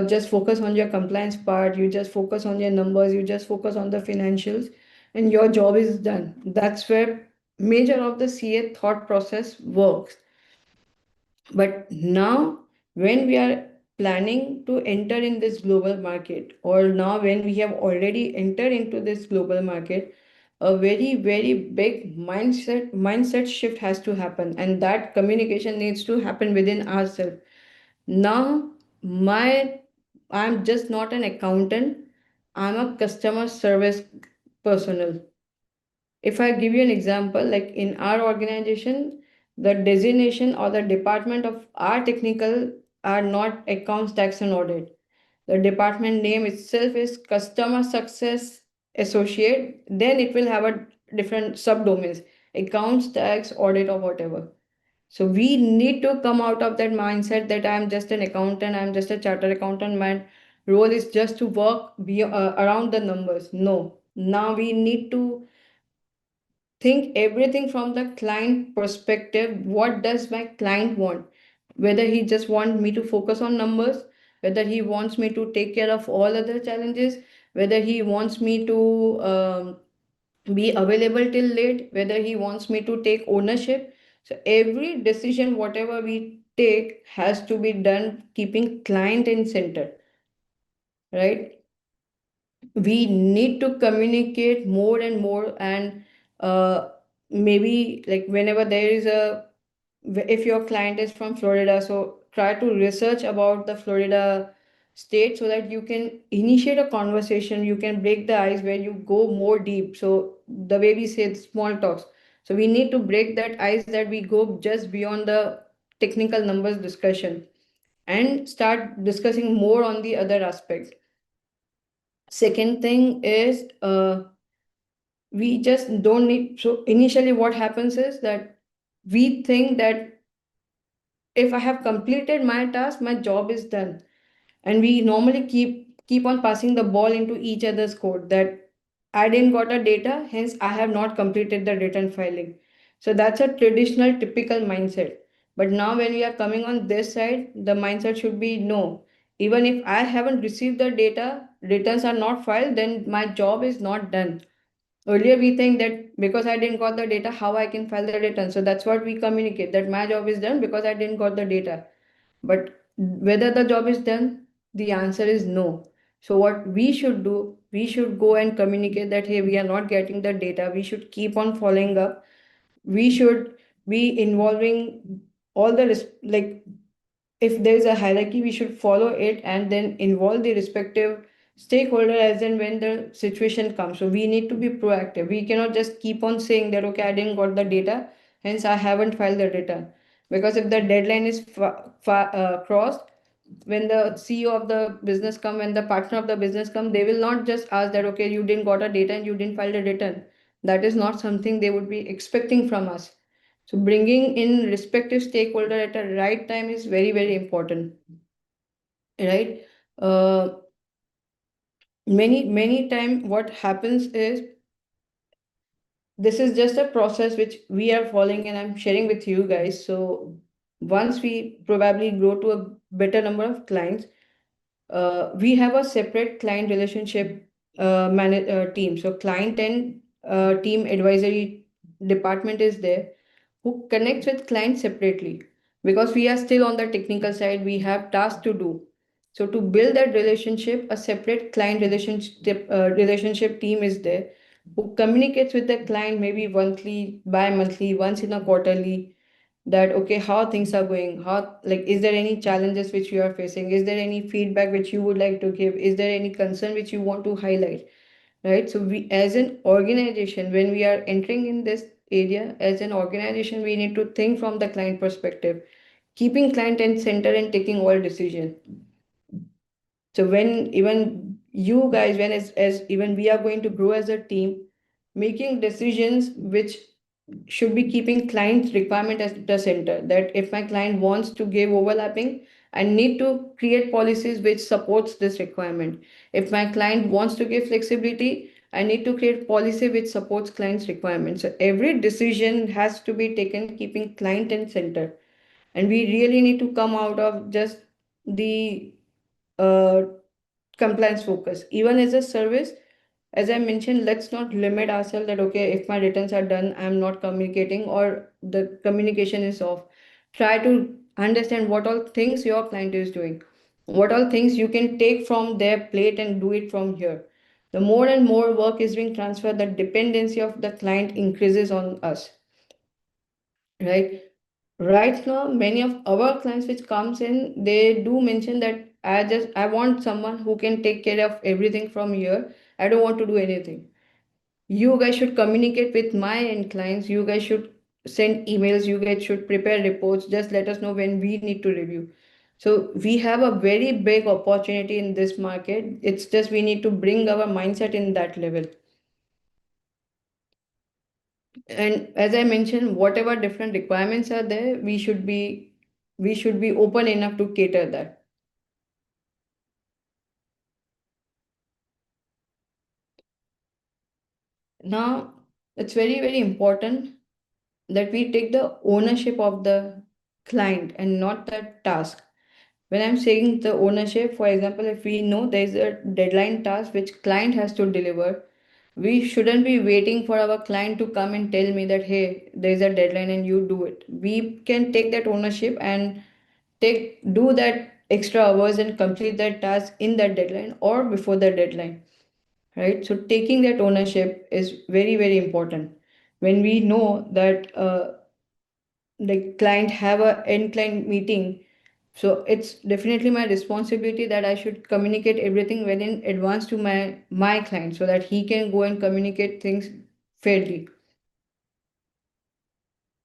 just focus on your compliance part, you just focus on your numbers, you just focus on the financials, and your job is done. That's where major of the CA thought process works. But now, when we are planning to enter in this global market, or now when we have already entered into this global market, a very, very big mindset shift has to happen, and that communication needs to happen within ourselves. Now, my I'm just not an accountant, I'm a customer service personnel. If I give you an example, like in our organization, the designation or the department of our technical are not accounts, tax, and audit. The department name itself is customer success associate. Then it will have a different subdomains, accounts, tax, audit, or whatever. So we need to come out of that mindset that I'm just an accountant, I'm just a chartered accountant. My role is just to work around the numbers. No, now we need to think everything from the client perspective. What does my client want? Whether he just want me to focus on numbers, whether he wants me to take care of all other challenges, whether he wants me to be available till late, whether he wants me to take ownership. So every decision whatever we take has to be done keeping client in center, right? We need to communicate more and more, and maybe like whenever there is a if your client is from Florida, so try to research about the Florida state so that you can initiate a conversation, you can break the ice where you go more deep. So the way we say small talks, so we need to break that ice, that we go just beyond the technical numbers discussion and start discussing more on the other aspects. Second thing is we just don't need. So initially what happens is that we think that if I have completed my task, my job is done. And we normally keep on passing the ball into each other's code, that I didn't got a data, hence I have not completed the return filing. So that's a traditional typical mindset. But now when we are coming on this side, the mindset should be no. Even if I haven't received the data, returns are not filed, then my job is not done. Earlier, we think that because I didn't got the data, how I can file the return. So that's what we communicate, that my job is done because I didn't got the data. But whether the job is done, the answer is no. So what we should do, we should go and communicate that, hey, we are not getting the data. We should keep on following up. We should be involving all the like if there is a hierarchy, we should follow it and then involve the respective stakeholder as and when the situation comes. So we need to be proactive. We cannot just keep on saying that, okay, I didn't got the data, hence I haven't filed the return. Because if the deadline is crossed, when the CEO of the business come, when the partner of the business come, they will not just ask that, okay, you didn't got a data and you didn't file the return. That is not something they would be expecting from us. So bringing in respective stakeholder at a right time is very, very important, right? Many time what happens is, this is just a process which we are following and I'm sharing with you guys. So once we probably grow to a better number of clients, we have a separate client relationship team. So client and team advisory department is there, who connects with clients separately, because we are still on the technical side, we have tasks to do. So to build that relationship, a separate client relationship team is there, who communicates with the client maybe monthly, bi-monthly, once in a quarterly, that okay, how things are going, how, like, is there any challenges which you are facing, is there any feedback which you would like to give, is there any concern which you want to highlight, right? So we, as an organization, when we are entering in this area, as an organization, we need to think from the client perspective, keeping client in center and taking all decision. So when even you guys, when as even we are going to grow as a team, making decisions which should be keeping client's requirement at the center. That if my client wants to give overlapping, I need to create policies which supports this requirement. If my client wants to give flexibility, I need to create policy which supports client's requirements. So every decision has to be taken keeping client in center. And we really need to come out of just the uh, compliance focus. Even as a service, as I mentioned, let's not limit ourselves that, okay, if my returns are done, I'm not communicating or the communication is off. Try to understand what all things your client is doing, what all things you can take from their plate and do it from here. The more and more work is being transferred, the dependency of the client increases on us, right? Right now, many of our clients which comes in, they do mention that I want someone who can take care of everything from here. I don't want to do anything. You guys should communicate with my end clients. You guys should send emails. You guys should prepare reports. Just let us know when we need to review. So we have a very big opportunity in this market. It's just we need to bring our mindset in that level. And as I mentioned, whatever different requirements are there, we should be open enough to cater that. Now, it's very, very important that we take the ownership of the client and not the task. When I'm saying the ownership, for example, if we know there's a deadline task which client has to deliver, we shouldn't be waiting for our client to come and tell me that, hey, there's a deadline and you do it. We can take that ownership and do that extra hours and complete that task in that deadline or before the deadline, right? So taking that ownership is very, very important. When we know that the client have a end client meeting, so it's definitely my responsibility that I should communicate everything well in advance to my client so that he can go and communicate things fairly.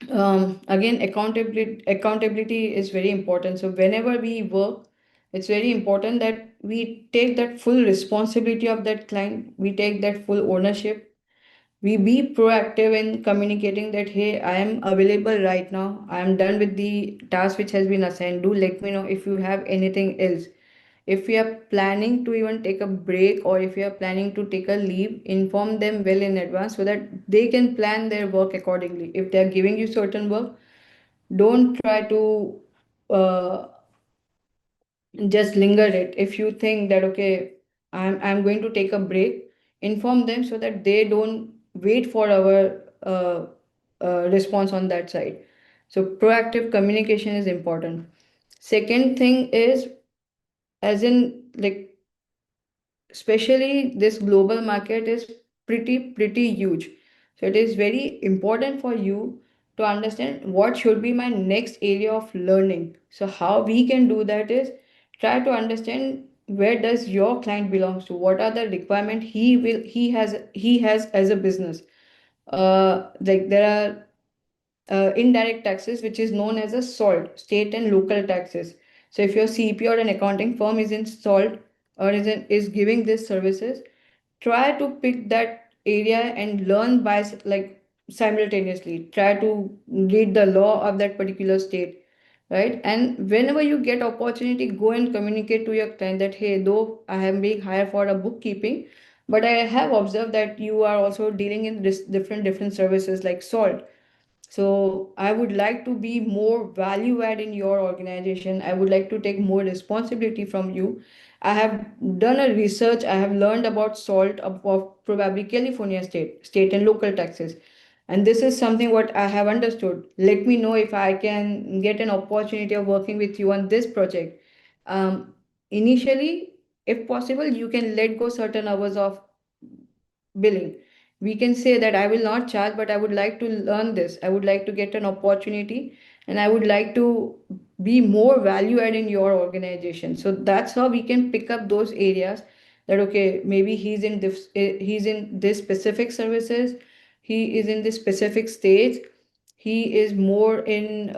Again, accountability is very important. So whenever we work, it's very important that we take that full responsibility of that client. We take that full ownership. We be proactive in communicating that, hey, I am available right now, I am done with the task which has been assigned, do let me know if you have anything else. If we are planning to even take a break or if we are planning to take a leave, inform them well in advance so that they can plan their work accordingly. If they are giving you certain work, don't try to uh, just linger it. If you think that, okay, I'm going to take a break, inform them so that they don't wait for our response on that side. So proactive communication is important. Second thing is, as in, like, especially this global market is pretty huge, so it is very important for you to understand what should be my next area of learning. So how we can do that is try to understand where does your client belongs to, what are the requirement he has as a business. Like there are indirect taxes, which is known as a SALT, state and local taxes. So if your CP or an accounting firm is in SALT or is giving these services, try to pick that area and learn like simultaneously. Try to read the law of that particular state, right? And whenever you get opportunity, go and communicate to your client that, hey, though I am being hired for a bookkeeping, but I have observed that you are also dealing in this different services like SALT. So I would like to be more value add in your organization. I would like to take more responsibility from you. I have done a research. I have learned about SALT of probably California state and local taxes. And this is something what I have understood. Let me know if I can get an opportunity of working with you on this project. Initially, if possible, you can let go certain hours of billing. We can say that I will not charge, but I would like to learn this. I would like to get an opportunity and I would like to be more value add in your organization. So that's how we can pick up those areas that, okay, maybe he's in this specific services, he is in this specific stage, he is more in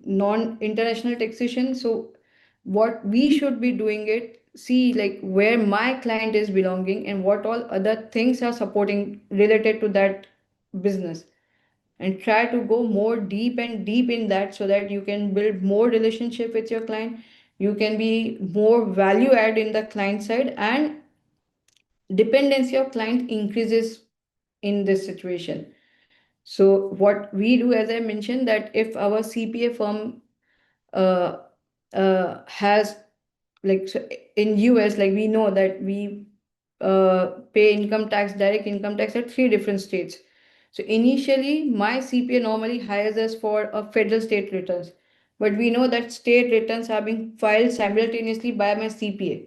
non-international taxation. So what we should be doing it, see like where my client is belonging and what all other things are supporting related to that business, and try to go more deep and deep in that so that you can build more relationship with your client, you can be more value add in the client side, and dependency of client increases in this situation. So what we do, as I mentioned, that if our CPA firm uh, has, like, so in US, like we know that we pay income tax, direct income tax at 3 different states. So initially, my CPA normally hires us for a federal state returns, but we know that state returns are being filed simultaneously by my CPA.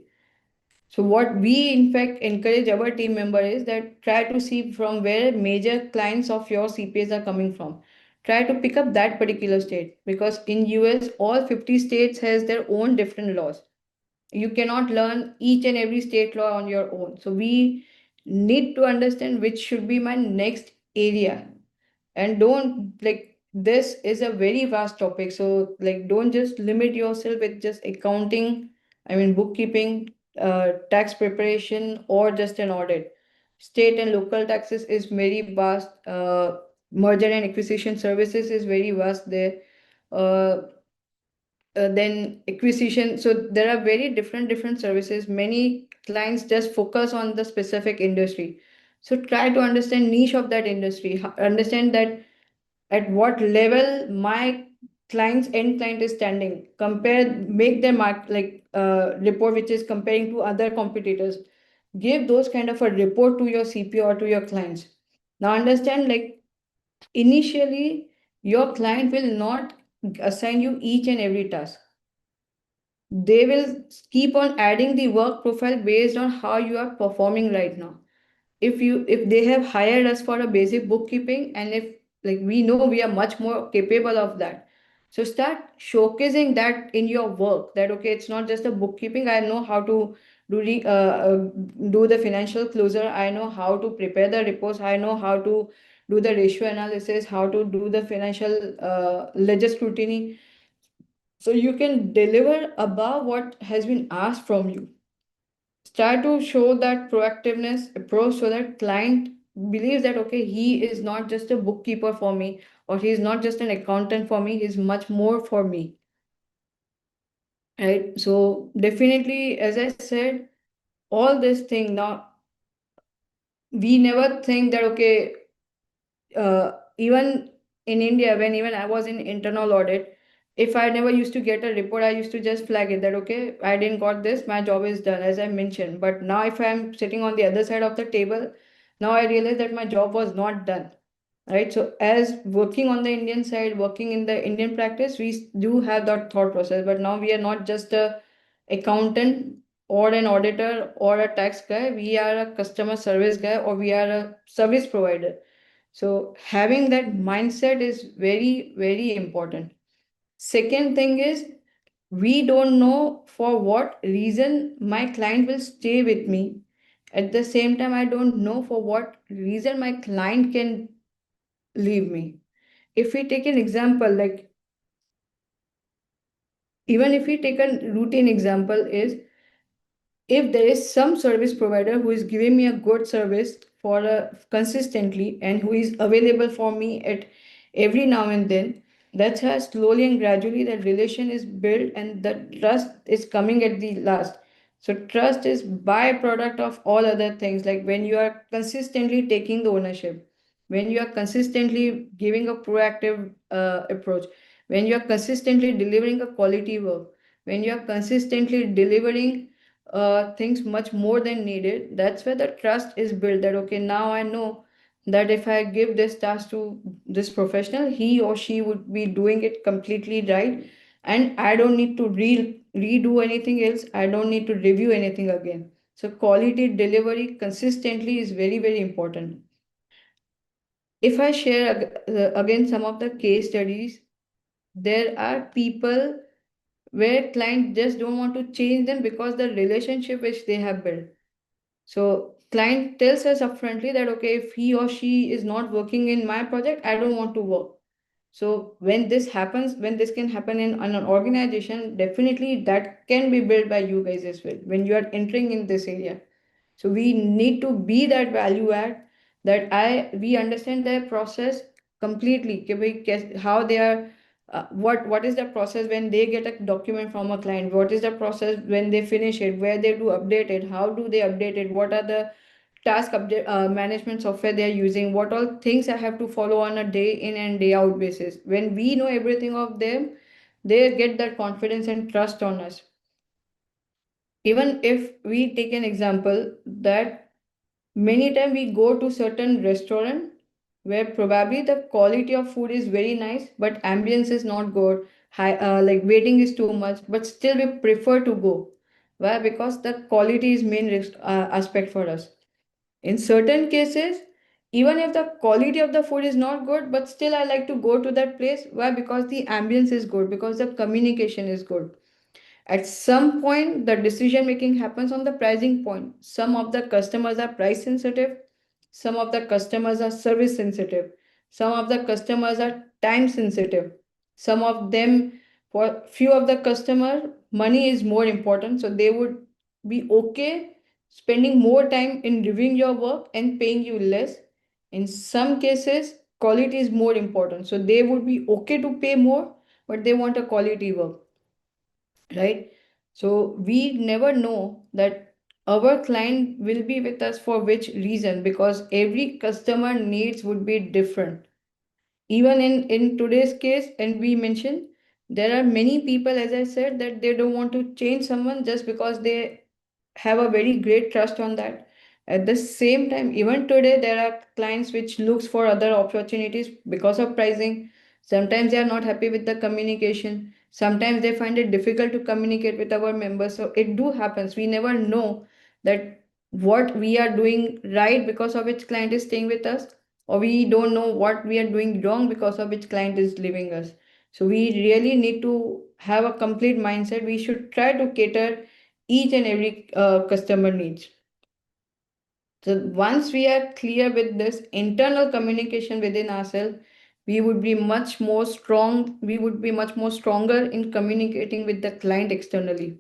So what we in fact encourage our team member is that try to see from where major clients of your CPAs are coming from. Try to pick up that particular state, because in US all 50 states has their own different laws. You cannot learn each and every state law on your own. So we need to understand which should be my next area, and don't, like, this is a very vast topic, so like don't just limit yourself with just accounting, I mean bookkeeping, tax preparation, or just an audit. State and local taxes is very vast, merger and acquisition services is very vast there, uh, then acquisition. So there are very different services. Many clients just focus on the specific industry, so try to understand niche of that industry, understand that at what level my client's end client is standing, compare, make their mark, like report which is comparing to other competitors, give those kind of a report to your CPO or to your clients. Now understand, like, initially your client will not assign you each and every task. They will keep on adding the work profile based on how you are performing right now. If they have hired us for a basic bookkeeping, and if, like, we know we are much more capable of that, so start showcasing that in your work, that okay, it's not just a bookkeeping, I know how to do the financial closure, I know how to prepare the reports, I know how to do the ratio analysis, how to do the financial ledger scrutiny, so you can deliver above what has been asked from you. Start to show that proactiveness approach so that client believes that okay, he is not just a bookkeeper for me, or he is not just an accountant for me, he's much more for me. Right? So definitely, as I said, all this thing now, we never think that okay, even in India, when even I was in internal audit, if I never used to get a report, I used to just flag it that okay, I didn't got this, my job is done, as I mentioned. But now if I'm sitting on the other side of the table, now I realize that my job was not done. Right. So as working on the Indian side, working in the Indian practice, we do have that thought process. But now we are not just a accountant or an auditor or a tax guy, we are a customer service guy, or we are a service provider. So having that mindset is very, very important. Second thing is, we don't know for what reason my client will stay with me. At the same time, I don't know for what reason my client can leave me. If we take an example, like, even if we take a routine example, is if there is some service provider who is giving me a good service for consistently, and who is available for me at every now and then, that's how slowly and gradually that relation is built, and the trust is coming at the last. So trust is byproduct of all other things, like when you are consistently taking the ownership, when you are consistently giving a proactive approach, when you are consistently delivering a quality work, when you are consistently delivering things much more than needed, that's where the trust is built, that okay, now I know that if I give this task to this professional, he or she would be doing it completely right, and I don't need to redo anything else, I don't need to review anything again. So quality delivery consistently is very, very important. If I share again some of the case studies, there are people where clients just don't want to change them because the relationship which they have built. So client tells us upfrontly that okay, if he or she is not working in my project, I don't want to work. So when this happens, when this can happen in an organization, definitely that can be built by you guys as well when you are entering in this area. So we need to be that value add that we understand their process completely. How they are, what is the process when they get a document from a client? What is the process when they finish it? Where they do update it? How do they update it? What are the task update management software they are using? What all things I have to follow on a day in and day out basis? When we know everything of them, they get that confidence and trust on us. Even if we take an example that many times we go to certain restaurant where probably the quality of food is very nice, but ambience is not good. Like waiting is too much, but still we prefer to go. Why? Because the quality is main aspect for us. In certain cases, even if the quality of the food is not good, but still I like to go to that place. Why? Because the ambience is good, because the communication is good. At some point, the decision making happens on the pricing point. Some of the customers are price sensitive, some of the customers are service sensitive, some of the customers are time sensitive, some of them, for few of the customer, money is more important, so they would be okay spending more time in reviewing your work and paying you less. In some cases, quality is more important, so they would be okay to pay more, but they want a quality work, right? So we never know that our client will be with us for which reason, because every customer needs would be different. Even in today's case, and we mentioned, there are many people, as I said, that they don't want to change someone just because they have a very great trust on that. At the same time, even today, there are clients which looks for other opportunities because of pricing. Sometimes they are not happy with the communication. Sometimes they find it difficult to communicate with our members. So it do happens. We never know that what we are doing right because of which client is staying with us, or we don't know what we are doing wrong because of which client is leaving us. So we really need to have a complete mindset. We should try to cater each and every customer needs. So once we are clear with this internal communication within ourselves, we would be much more strong. We would be much more stronger in communicating with the client externally.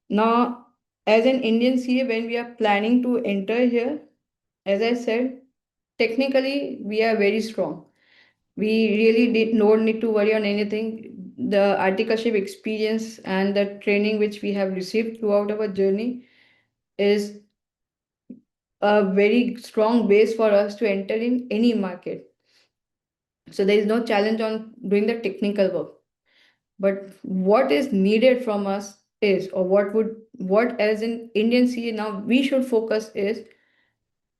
Now, as an Indian CA, when we are planning to enter here, as I said, technically we are very strong. We really did not need to worry on anything. The articleship experience and the training which we have received throughout our journey is a very strong base for us to enter in any market. So there is no challenge on doing the technical work. But what is needed from us is, or what as an Indian CA now we should focus is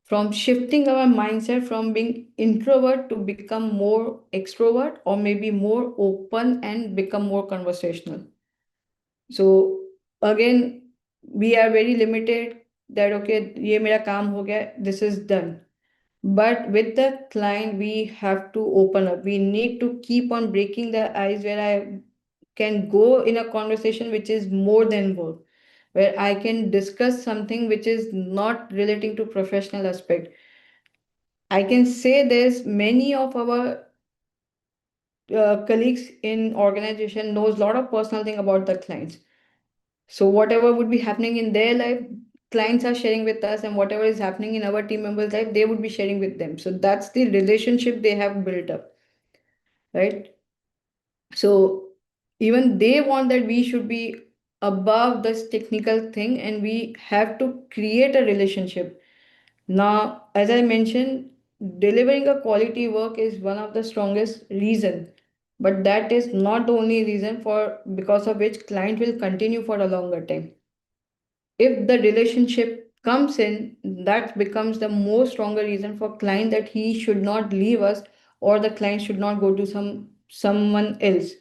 from shifting our mindset from being introvert to become more extrovert, or maybe more open and become more conversational. So again, we are very limited that okay, ye mera kaam ho gaya, this is done. But with the client, we have to open up. We need to keep on breaking the ice, where I can go in a conversation which is more than work, where I can discuss something which is not relating to professional aspect. I can say there's many of our colleagues in organization knows a lot of personal thing about the clients. So whatever would be happening in their life, clients are sharing with us, and whatever is happening in our team members' life, they would be sharing with them. So that's the relationship they have built up, right? So even they want that we should be above this technical thing, and we have to create a relationship. Now, as I mentioned, delivering a quality work is one of the strongest reason, but that is not the only reason for because of which client will continue for a longer time. If the relationship comes in, that becomes the more stronger reason for client that he should not leave us, or the client should not go to someone else.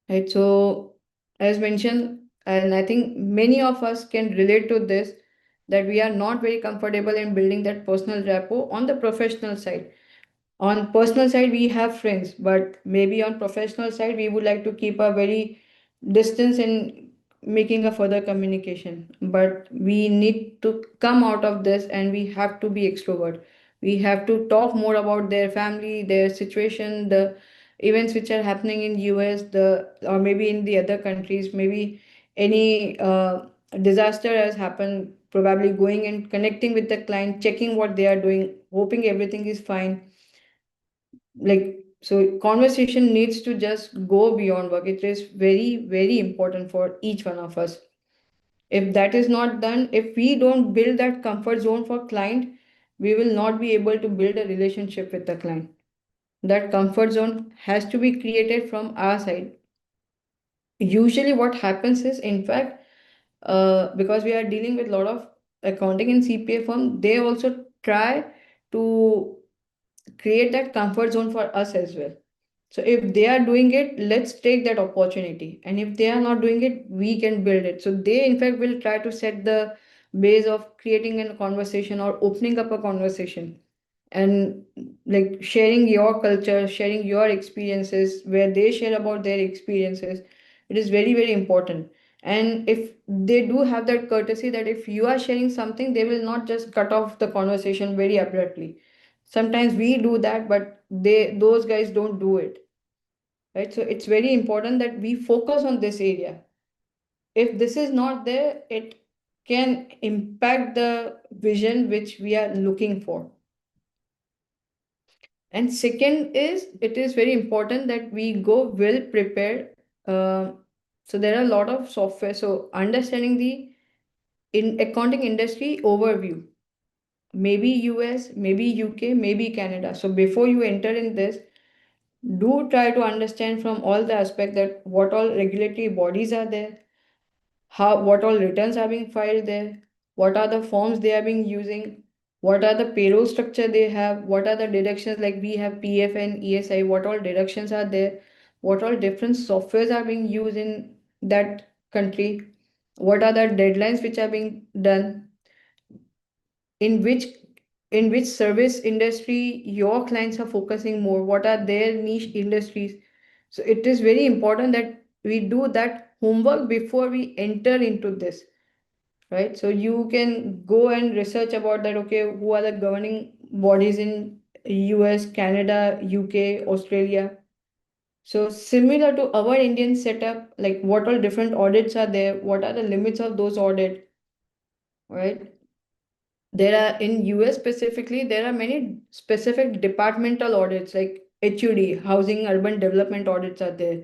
Right. So as mentioned, and I think many of us can relate to this, that we are not very comfortable in building that personal rapport on the professional side. On personal side, we have friends, but maybe on professional side, we would like to keep a very distance in making a further communication. But we need to come out of this and we have to be extrovert. We have to talk more about their family, their situation, the events which are happening in US, the or maybe in the other countries, maybe any disaster has happened, probably going and connecting with the client, checking what they are doing, hoping everything is fine. Like, so conversation needs to just go beyond work. It is very, very important for each one of us. If that is not done, if we don't build that comfort zone for client, we will not be able to build a relationship with the client. That comfort zone has to be created from our side. Usually what happens is, in fact, because we are dealing with a lot of accounting and CPA firm, they also try to create that comfort zone for us as well. So if they are doing it, let's take that opportunity. And if they are not doing it, we can build it. So they, in fact, will try to set the base of creating a conversation or opening up a conversation and like sharing your culture, sharing your experiences, where they share about their experiences. It is very, very important. And if they do have that courtesy that if you are sharing something, they will not just cut off the conversation very abruptly. Sometimes we do that, but those guys don't do it, right? So it's very important that we focus on this area. If this is not there, it can impact the vision which we are looking for. And second is, it is very important that we go well prepared. So there are a lot of software. So understanding the in accounting industry overview, maybe US, maybe UK, maybe Canada. So before you enter in this, do try to understand from all the aspect that what all regulatory bodies are there, how what all returns are being filed there, what are the forms they are being using, what are the payroll structure they have, what are the deductions, like we have PF and ESI, what all deductions are there, what all different softwares are being used in that country, what are the deadlines which are being done, in which service industry your clients are focusing more, what are their niche industries. So it is very important that we do that homework before we enter into this, right? So you can go and research about that, okay, who are the governing bodies in US, Canada, UK, Australia. So similar to our Indian setup, like what all different audits are there, what are the limits of those audit, right? There are in US specifically, there are many specific departmental audits like HUD, Housing Urban Development audits are there.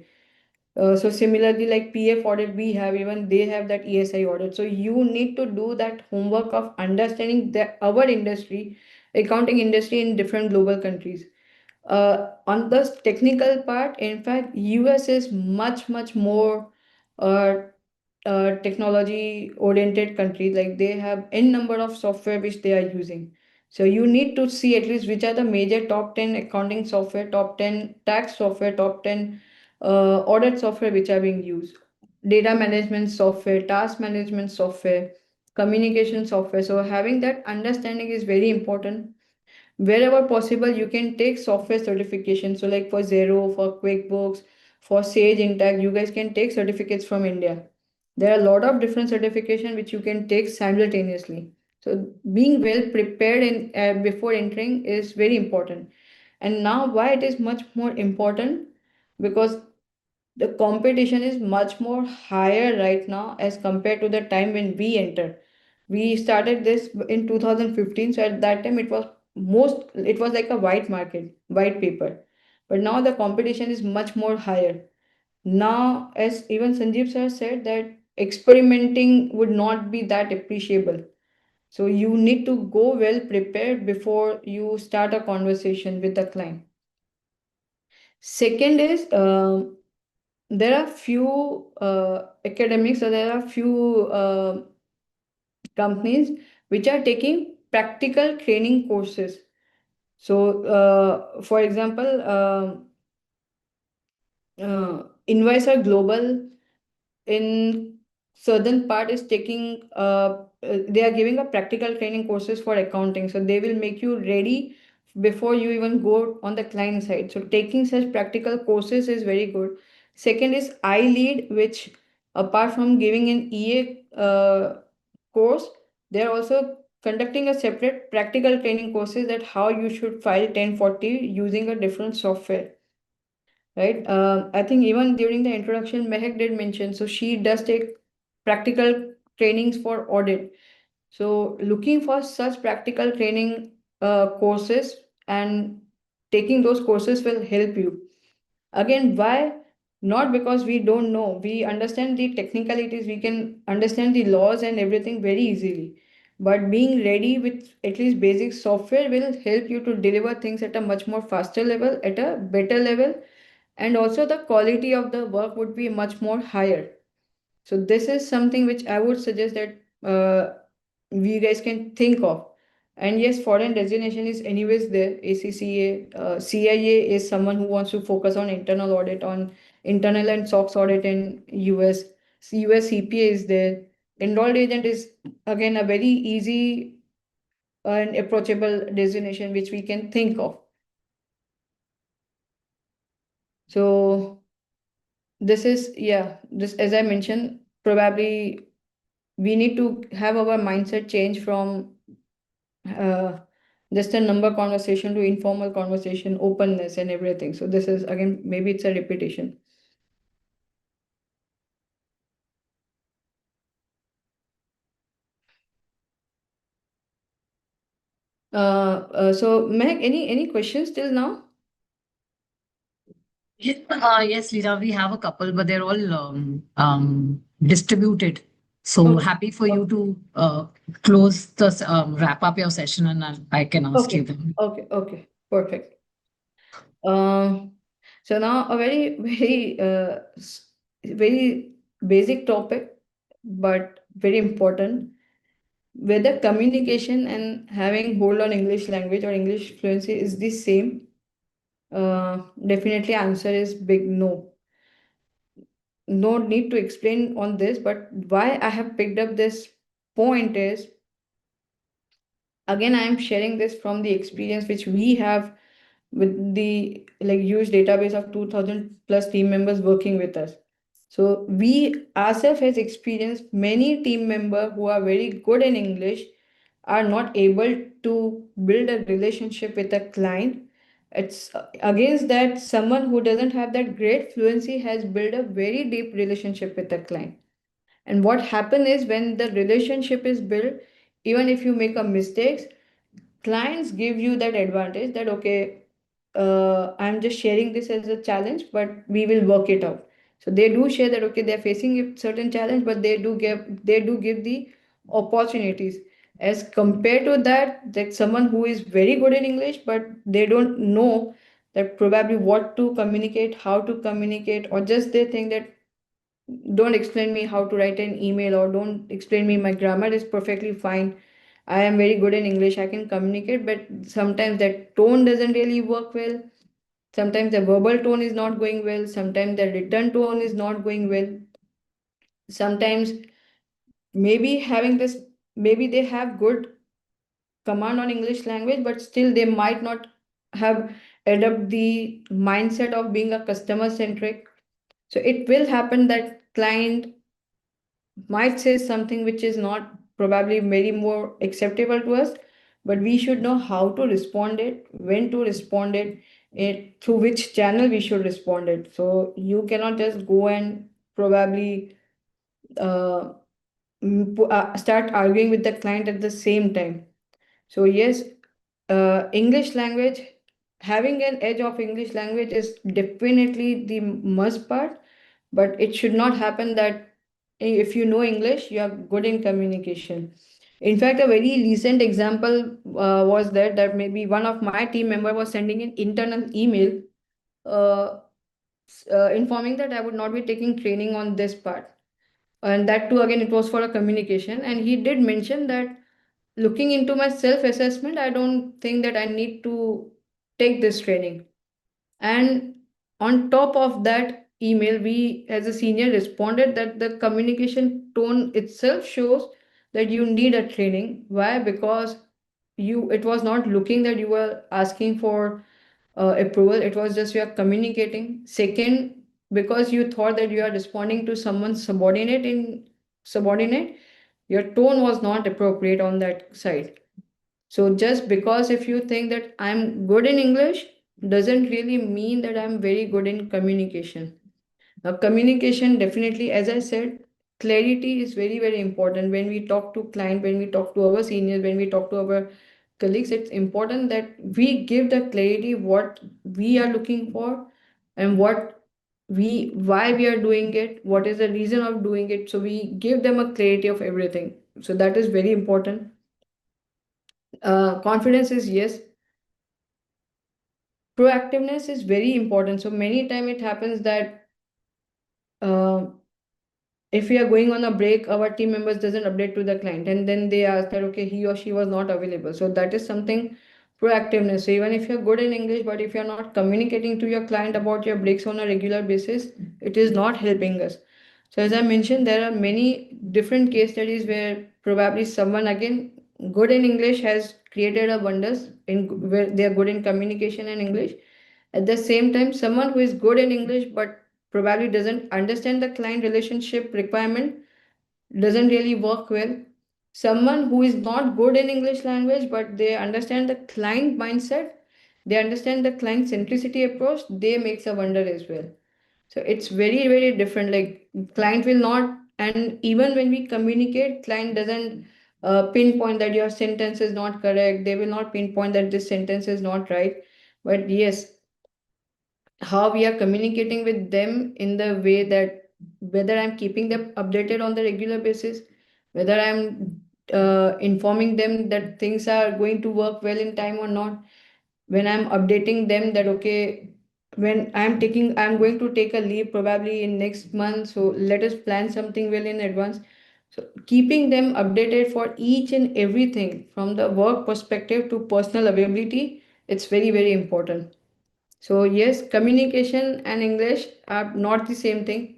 So similarly, like PF audit, we have, even they have that ESI audit. So you need to do that homework of understanding that our industry, accounting industry in different global countries. On the technical part, in fact, US is much, much more uh, technology oriented country. Like they have n number of software which they are using. So you need to see at least which are the major top 10 accounting software, top 10 tax software, top 10 audit software which are being used, data management software, task management software, communication software. So having that understanding is very important. Wherever possible, you can take software certification. So like for Xero, for QuickBooks, for Sage Intacct, you guys can take certificates from India. There are a lot of different certification which you can take simultaneously. So being well prepared in before entering is very important. And now why it is much more important? Because the competition is much more higher right now as compared to the time when we entered. We started this in 2015, so at that time it was like a white market, white paper. But now the competition is much more higher. Now, as even Sanjeev sir said, that experimenting would not be that appreciable. So you need to go well prepared before you start a conversation with the client. Second is there are few academics, or there are few companies which are taking practical training courses. So, for example, Invisor Global in southern part is taking they are giving a practical training courses for accounting. So they will make you ready before you even go on the client side. So taking such practical courses is very good. Second is iLead, which apart from giving an EA course, they're also conducting a separate practical training courses that how you should file 1040 using a different software. Right. I think even during the introduction, Mehak did mention, so she does take practical trainings for audit. So looking for such practical training courses and taking those courses will help you. Again, why? Not because we don't know. We understand the technicalities, we can understand the laws and everything very easily. But being ready with at least basic software will help you to deliver things at a much more faster level, at a better level, and also the quality of the work would be much more higher. So this is something which I would suggest that you guys can think of. And yes, foreign designation is anyways there. ACCA, CIA is someone who wants to focus on internal audit, on internal and SOX audit in US. US CPA is there. Enrolled agent is again a very easy and approachable designation which we can think of. So this is, yeah, this, as I mentioned, probably we need to have our mindset change from just a number conversation to informal conversation, openness and everything. So this is again, maybe it's a repetition. So Meg, any questions till now? Yes, Lisa, we have a couple, but they're all distributed. So Okay. happy for you to close the wrap up your session, and I can ask you Okay. them. Okay, perfect. So now a very, very basic topic, but very important. Whether communication and having hold on English language or English fluency is the same? Definitely answer is big no. No need to explain on this, but why I have picked up this point is, again, I am sharing this from the experience which we have with the huge database of 2000 plus team members working with us. So we ourselves has experienced many team members who are very good in English are not able to build a relationship with a client. It's against that someone who doesn't have that great fluency has built a very deep relationship with a client. And what happen is when the relationship is built, even if you make a mistakes, clients give you that advantage that okay, I'm just sharing this as a challenge, but we will work it out. So they do share that okay, they're facing a certain challenge, but they do give the opportunities. As compared to that someone who is very good in English, but they don't know that probably what to communicate, how to communicate, or just they think that don't explain me how to write an email, or don't explain me, my grammar is perfectly fine, I am very good in English, I can communicate, but sometimes that tone doesn't really work well. Sometimes the verbal tone is not going well. Sometimes the written tone is not going well. Sometimes maybe they have good command on English language, but still they might not have adopt the mindset of being a customer centric. So it will happen that client might say something which is not probably very more acceptable to us, but we should know how to respond it, when to respond it through which channel we should respond it. So you cannot just go and probably uh, start arguing with the client at the same time. So yes, English language, having an edge of English language is definitely the must part, but it should not happen that if you know English, you are good in communication. In fact, a very recent example was that maybe one of my team member was sending an internal email uh, informing that I would not be taking training on this part. And that too, again, it was for a communication. And he did mention that looking into my self-assessment, I don't think that I need to take this training. And on top of that email, we as a senior responded that the communication tone itself shows that you need a training. Why? Because it was not looking that you were asking for approval. It was just you are communicating. Second, because you thought that you are responding to someone subordinate, your tone was not appropriate on that side. So just because if you think that I'm good in English doesn't really mean that I'm very good in communication. Now, communication definitely, as I said, clarity is very, very important when we talk to client, when we talk to our seniors, when we talk to our colleagues. It's important that we give the clarity what we are looking for and why we are doing it, what is the reason of doing it. So we give them a clarity of everything. So that is very important. Confidence is yes. Proactiveness is very important. So many time it happens that uh, if we are going on a break, our team members doesn't update to the client, and then they ask that okay, he or she was not available. So that is something proactiveness. So even if you're good in English, but if you're not communicating to your client about your breaks on a regular basis, it is not helping us. So as I mentioned, there are many different case studies where probably someone again good in English has created a wonders in where they are good in communication and English. At the same time, someone who is good in English but probably doesn't understand the client relationship requirement doesn't really work well. Someone who is not good in English language but they understand the client mindset, they understand the client centricity approach, they makes a wonder as well. So it's very, very different. Like client will not, and even when we communicate, client doesn't pinpoint that your sentence is not correct. They will not pinpoint that this sentence is not right. But yes, how we are communicating with them in the way that whether I'm keeping them updated on the regular basis, whether I'm informing them that things are going to work well in time or not, when I'm updating them that okay, when I'm going to take a leave probably in next month, so let us plan something well in advance. So keeping them updated for each and everything from the work perspective to personal availability, it's very, very important. So yes, communication and English are not the same thing.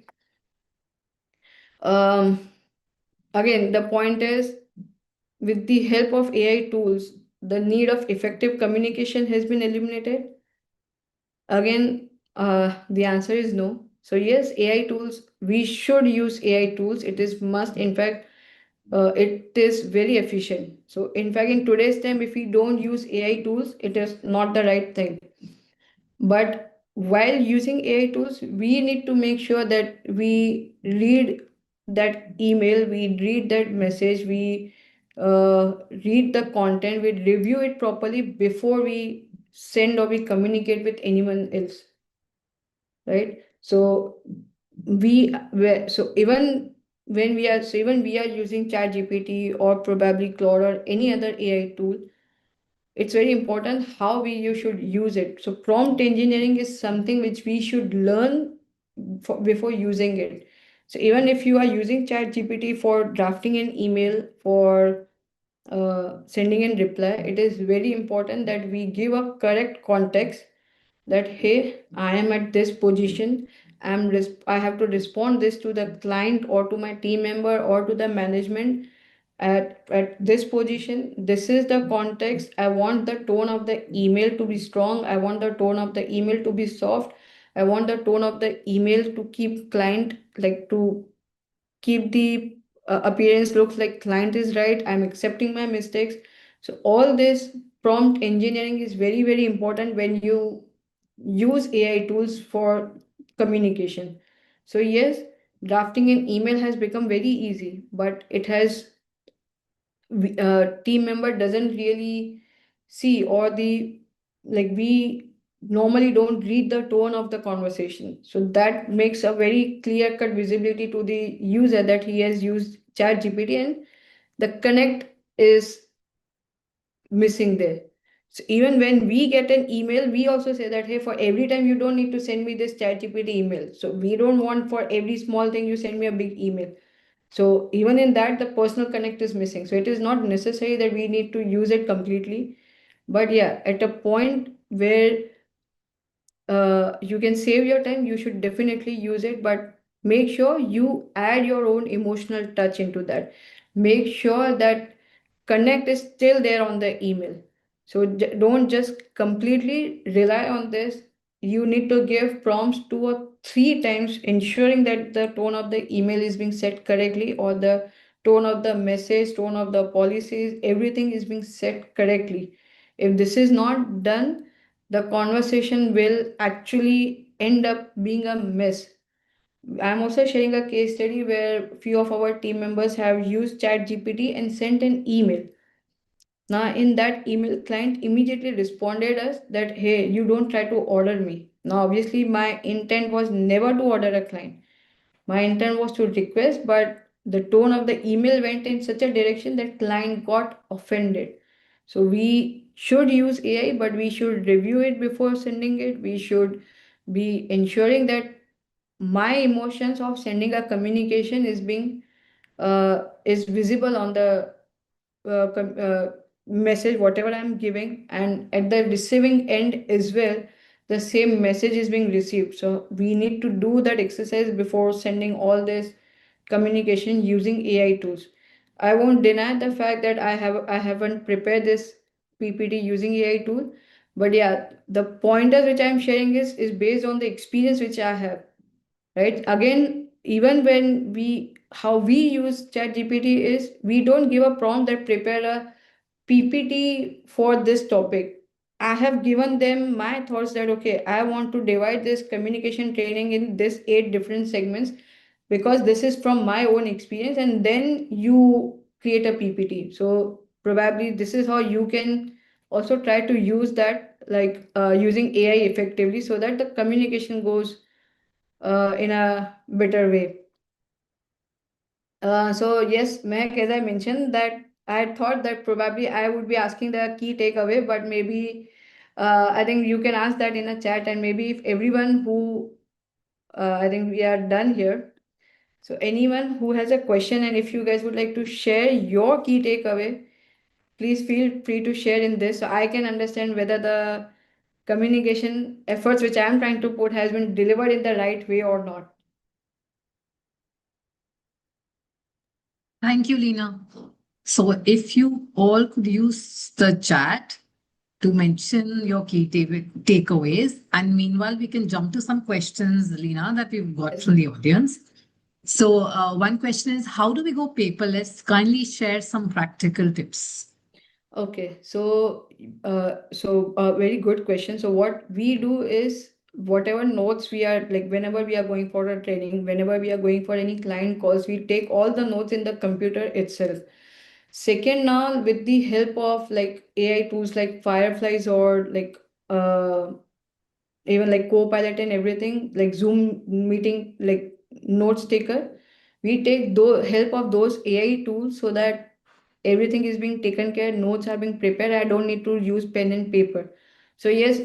Um, Again, the point is with the help of AI tools, the need of effective communication has been eliminated. Again, the answer is no. So yes, AI tools, we should use AI tools. It is must. In fact, it is very efficient. So in fact, in today's time, if we don't use AI tools, it is not the right thing. But while using AI tools, we need to make sure that we read that email, we read that message, we read the content, we review it properly before we send or we communicate with anyone else, right? So even we are using ChatGPT or probably Claude or any other AI tool, it's very important how you should use it. So prompt engineering is something which we should learn before using it. So even if you are using ChatGPT for drafting an email, for sending a reply, it is very important that we give a correct context that hey, I am at this position. I have to respond this to the client or to my team member or to the management at this position. This is the context. I want the tone of the email to be strong. I want the tone of the email to be soft. I want the tone of the email to keep client, like to keep the appearance looks like client is right. I'm accepting my mistakes. So all this prompt engineering is very, very important when you use AI tools for communication. So yes, drafting an email has become very easy, but it has team member doesn't really see, or the like we normally don't read the tone of the conversation. So that makes a very clear cut visibility to the user that he has used chat gpt, and the connect is missing there. So even when we get an email, we also say that hey, for every time you don't need to send me this chat gpt email. So we don't want for every small thing you send me a big email. So even in that, the personal connect is missing. So it is not necessary that we need to use it completely. But yeah, at a point where you can save your time, you should definitely use it. But make sure you add your own emotional touch into that. Make sure that connect is still there on the email. So don't just completely rely on this. You need to give prompts 2 or 3 times, ensuring that the tone of the email is being set correctly, or the tone of the message, tone of the policies, everything is being set correctly. If this is not done, the conversation will actually end up being a mess. I'm also sharing a case study where few of our team members have used ChatGPT and sent an email. Now, in that email, client immediately responded us that, hey, you don't try to order me. Now, obviously, my intent was never to order a client. My intent was to request, but the tone of the email went in such a direction that client got offended. So we should use AI, but we should review it before sending it. We should be ensuring that my emotions of sending a communication is visible on the message whatever I'm giving, and at the receiving end as well, the same message is being received. So we need to do that exercise before sending all this communication using AI tools. I won't deny the fact that I haven't prepared this PPT using AI tool, but yeah, the pointers which I'm sharing is based on the experience which I have, right? Again, even when how we use ChatGPT is we don't give a prompt that prepare a PPT for this topic. I have given them my thoughts that okay, I want to divide this communication training in this 8 different segments because this is from my own experience, and then you create a PPT. So probably this is how you can also try to use that, like using AI effectively, so that the communication goes in a better way. So yes, Mehak, as I mentioned that I thought that probably I would be asking the key takeaway, but maybe I think you can ask that in a chat, and maybe if everyone who I think we are done here. So anyone who has a question, and if you guys would like to share your key takeaway, please feel free to share in this so I can understand whether the communication efforts which I am trying to put has been delivered in the right way or not. Thank you, Lena. So if you all could use the chat to mention your key takeaways, and meanwhile, we can jump to some questions, Lena, that we've got from the audience. So one question is, how do we go paperless? Kindly share some practical tips. Okay, so very good question. So what we do is whatever notes we are like whenever we are going for a training, whenever we are going for any client calls, we take all the notes in the computer itself. Second, now with the help of like AI tools like Fireflies or like even like Copilot and everything, like Zoom meeting, like notes taker, we take help of those AI tools so that everything is being taken care, notes are being prepared. I don't need to use pen and paper. So yes,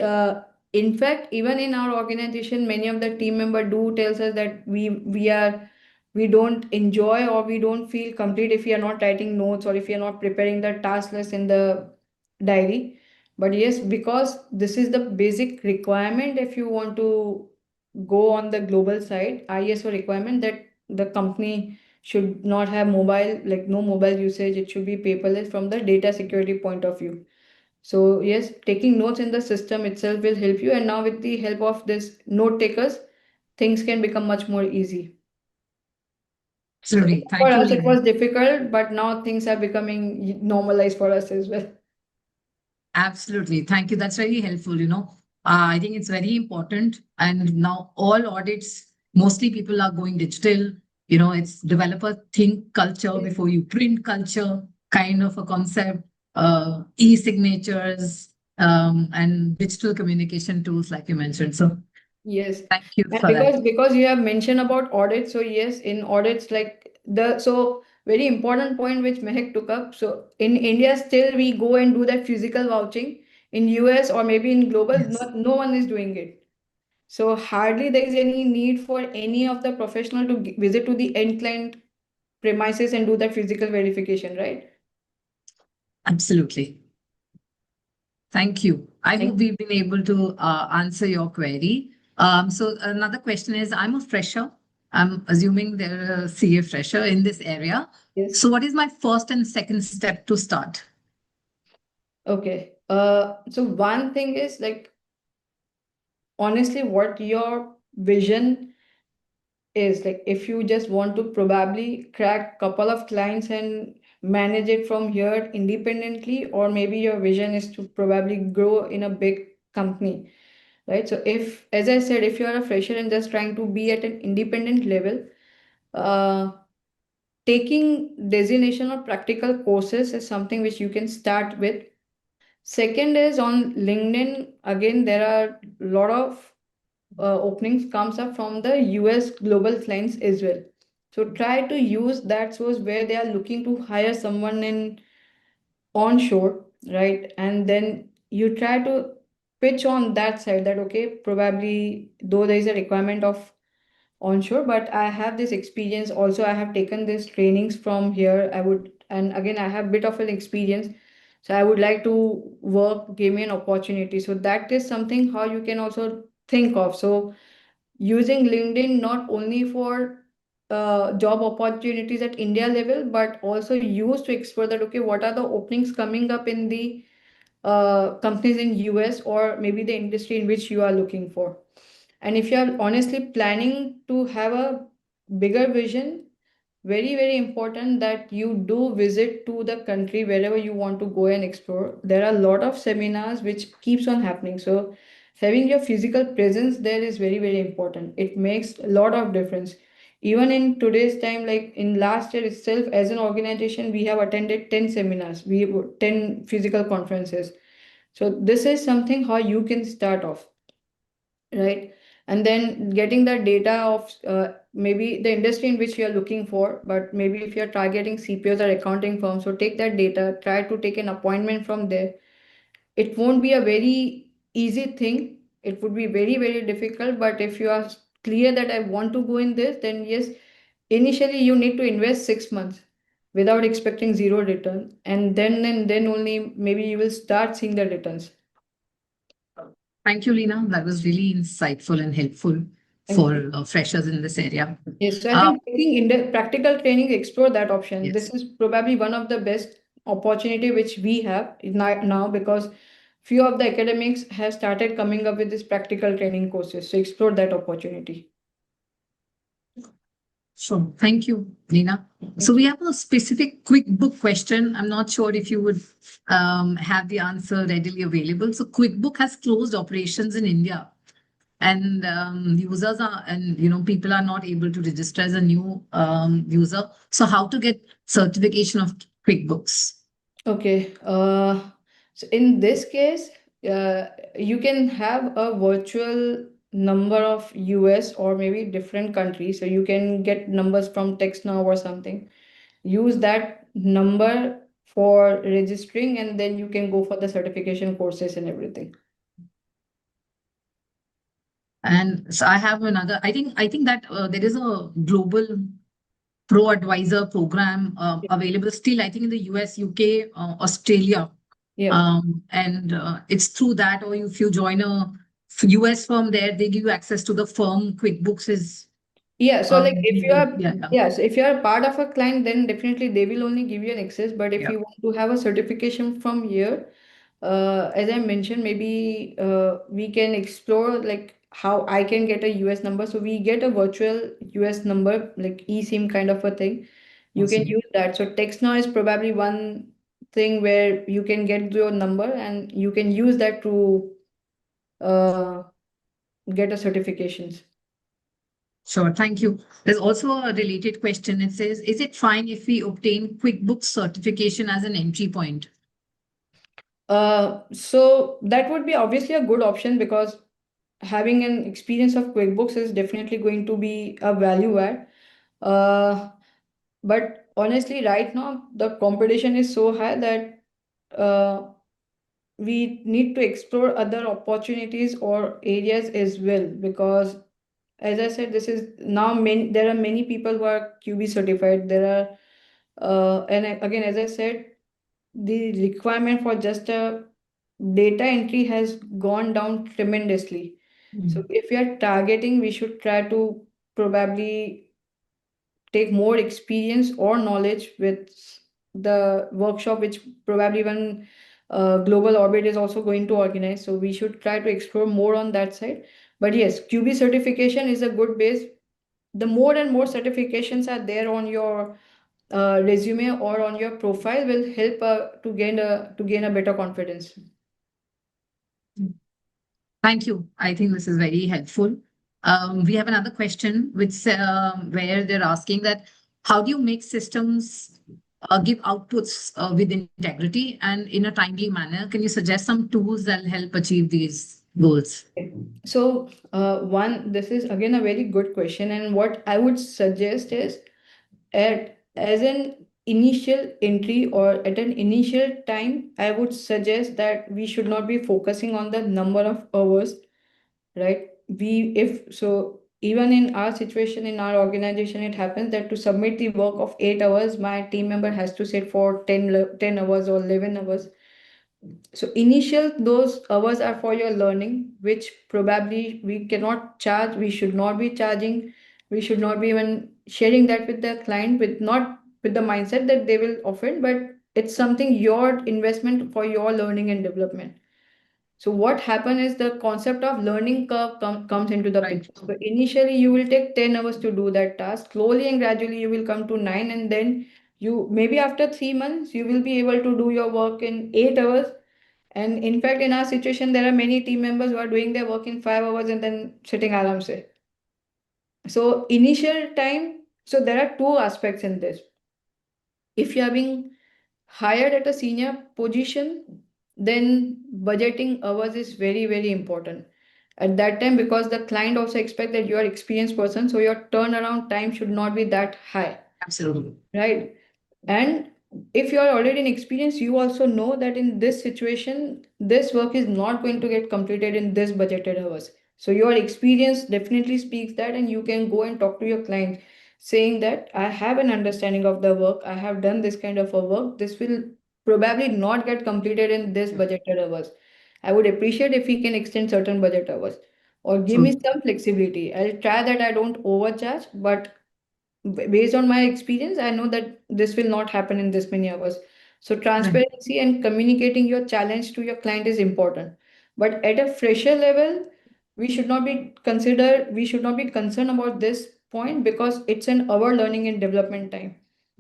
in fact, even in our organization, many of the team member do tells us that we don't enjoy or we don't feel complete if we are not writing notes or if we are not preparing the task list in the diary. But yes, because this is the basic requirement if you want to go on the global side, ISO requirement that the company should not have mobile, like no mobile usage, it should be paperless from the data security point of view. So yes, taking notes in the system itself will help you, and now with the help of this note takers, things can become much more easy. So Absolutely. for Thank you, us, it Lena. was difficult, but now things are becoming normalized for us as well. Absolutely. Thank you. That's really helpful. I think it's very important. And now all audits, mostly people are going digital. It's developer think culture before you print culture kind of a concept, e-signatures, and digital communication tools, like you mentioned. So Yes. thank you And for that. because you have mentioned about audits, so yes, in audits like so very important point which Mehak took up. So in India still we go and do that physical vouching. In US or maybe in global, Yes. no one is doing it. So hardly there is any need for any of the professional to visit to the end client premises and do that physical verification, right? Absolutely. Thank you. I Thank hope we've been able to answer your query. So another question is, I'm a fresher I'm assuming they're a CA fresher in this area. Yes. So what is my first and second step to start? Okay. So one thing is like, honestly, what your vision is like, if you just want to probably crack couple of clients and manage it from here independently, or maybe your vision is to probably grow in a big company, right? So if, as I said, if you are a fresher and just trying to be at an independent level, uh, taking designation or practical courses is something which you can start with. Second is on LinkedIn. Again, there are a lot of openings comes up from the US global clients as well. So try to use that source where they are looking to hire someone in onshore, right? And then you try to pitch on that side that, okay, probably though there is a requirement of onshore, but I have this experience. Also, I have taken these trainings from here. I would, and again, I have bit of an experience. So I would like to work, give me an opportunity. So that is something how you can also think of. So using LinkedIn not only for job opportunities at India level, but also use to explore that, okay, what are the openings coming up in the companies in US, or maybe the industry in which you are looking for. And if you are honestly planning to have a bigger vision, very, very important that you do visit to the country wherever you want to go and explore. There are a lot of seminars which keeps on happening. So having your physical presence there is very, very important. It makes a lot of difference. Even in today's time, like in last year itself, as an organization, we have attended 10 seminars, 10 physical conferences. So this is something how you can start off, right? And then getting the data of maybe the industry in which you're looking for, but maybe if you're targeting CPOs or accounting firms, so take that data, try to take an appointment from there. It won't be a very easy thing. It would be very, very difficult. But if you are clear that I want to go in this, then yes, initially you need to invest 6 months without expecting zero return. And then only maybe you will start seeing the returns. Thank you, Lena. That was really insightful and helpful Thank for freshers in this area. Yes, so I think taking in the practical training, explore that option. This is probably one of the best opportunity which we have now, because few of the academics have started coming up with this practical training courses. So explore that opportunity. Sure. Thank you, Lena. So we have a specific quick book question. I'm not sure if you would have the answer readily available. So QuickBook has closed operations in India, and users are, and people are not able to register as a new user. So how to get certification of QuickBooks? Okay. So in this case, you can have a virtual number of US or maybe different countries. So you can get numbers from TextNow or something. Use that number for registering, and then you can go for the certification courses and everything. And so I have another. I think that there is a global pro advisor program available still. I think in the US, UK, Australia. Yeah. And it's through that, or if you join a US firm there, they give you access to the firm. QuickBooks is Yeah, so like if you are, yeah. so if you are part of a client, then definitely they will only give you an access. But if Yeah. you want to have a certification from here, as I mentioned, maybe we can explore like how I can get a US number. So we get a virtual US number, like eSIM kind of a thing. You can Awesome. use that. So TextNow is probably one thing where you can get your number and you can use that to get a certifications. Sure, thank you. There's also a related question. It says, is it fine if we obtain QuickBooks certification as an entry point? So that would be obviously a good option, because having an experience of QuickBooks is definitely going to be a value add. But honestly, right now, the competition is so high that we need to explore other opportunities or areas as well, because as I said, this is now there are many people who are QB certified. There are, again, as I said, the requirement for just a data entry has gone down tremendously. So if we are targeting, we should try to probably take more experience or knowledge with the workshop, which probably when Global Orbit is also going to organize. So we should try to explore more on that side. But yes, QB certification is a good base. The more and more certifications are there on your resume or on your profile will help to gain a better confidence. Thank you. I think this is very helpful. We have another question which where they're asking that how do you make systems give outputs with integrity and in a timely manner? Can you suggest some tools that will help achieve these goals? So, this is again a very good question, and what I would suggest is as an initial entry or at an initial time, I would suggest that we should not be focusing on the number of hours, right? If so, even in our situation in our organization, it happens that to submit the work of 8 hours, my team member has to sit for 10 hours or 11 hours. So initial those hours are for your learning, which probably we cannot charge, we should not be charging, we should not be even sharing that with the client with not with the mindset that they will offend, but it's something your investment for your learning and development. So what happen is the concept of learning curve comes into the Right. picture. So initially you will take 10 hours to do that task. Slowly and gradually you will come to 9, and then you maybe after 3 months you will be able to do your work in 8 hours. And in fact, in our situation, there are many team members who are doing their work in 5 hours and then sitting aram se. So initial time, so there are two aspects in this. If you are being hired at a senior position, then budgeting hours is very, very important at that time, because the client also expect that you are experienced person, so your turnaround time should not be that high, Absolutely. right? And if you are already in experience, you also know that in this situation, this work is not going to get completed in this budgeted hours. So your experience definitely speaks that, and you can go and talk to your client saying that I have an understanding of the work, I have done this kind of a work, this will probably not get completed in this budgeted hours. I would appreciate if we can extend certain budget hours or give me True. some flexibility. I'll try that I don't overcharge, but based on my experience, I know that this will not happen in this many hours. So transparency and communicating your challenge to your client is important. But at a fresher level, we should not be concerned about this point, because it's an our learning and development time.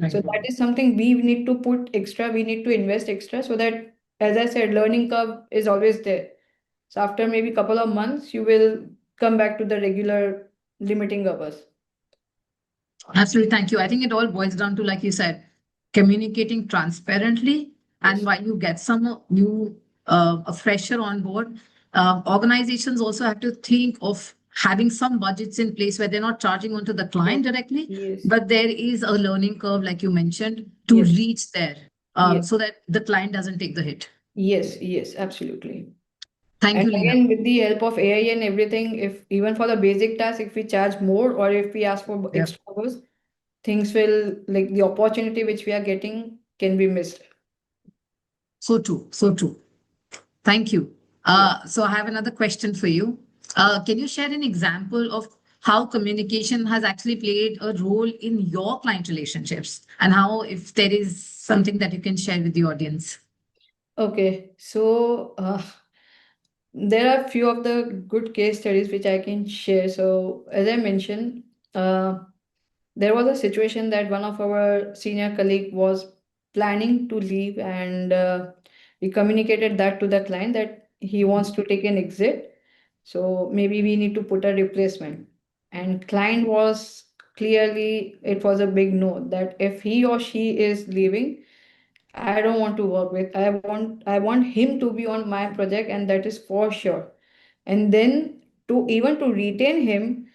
So Right. that is something we need to put extra, we need to invest extra, so that, as I said, learning curve is always there. So after maybe couple of months, you will come back to the regular limiting hours. Absolutely. Thank you. I think it all boils down to, like you said, communicating transparently. And Yes. while you get some new, a fresher on board, organizations also have to think of having some budgets in place where they're not charging onto the client directly, Yes. but there is a learning curve, like you mentioned, to Yes. reach there, Yes. so that the client doesn't take the hit. Yes, yes, absolutely. Thank And you, Leena. again, with the help of AI and everything, if even for the basic task, if we charge more or if we ask for Yeah. extra hours, things will, like, the opportunity which we are getting can be missed. So true. So true. Thank you. So I have another question for you. Can you share an example of how communication has actually played a role in your client relationships, and how, if there is something that you can share with the audience? Okay, so there are few of the good case studies which I can share. So as I mentioned, there was a situation that one of our senior colleague was planning to leave, and we communicated that to the client that he wants to take an exit. So maybe we need to put a replacement. And client was clearly, it was a big no, that if he or she is leaving, I don't want to work with. I want him to be on my project, and that is for sure. And then to retain him,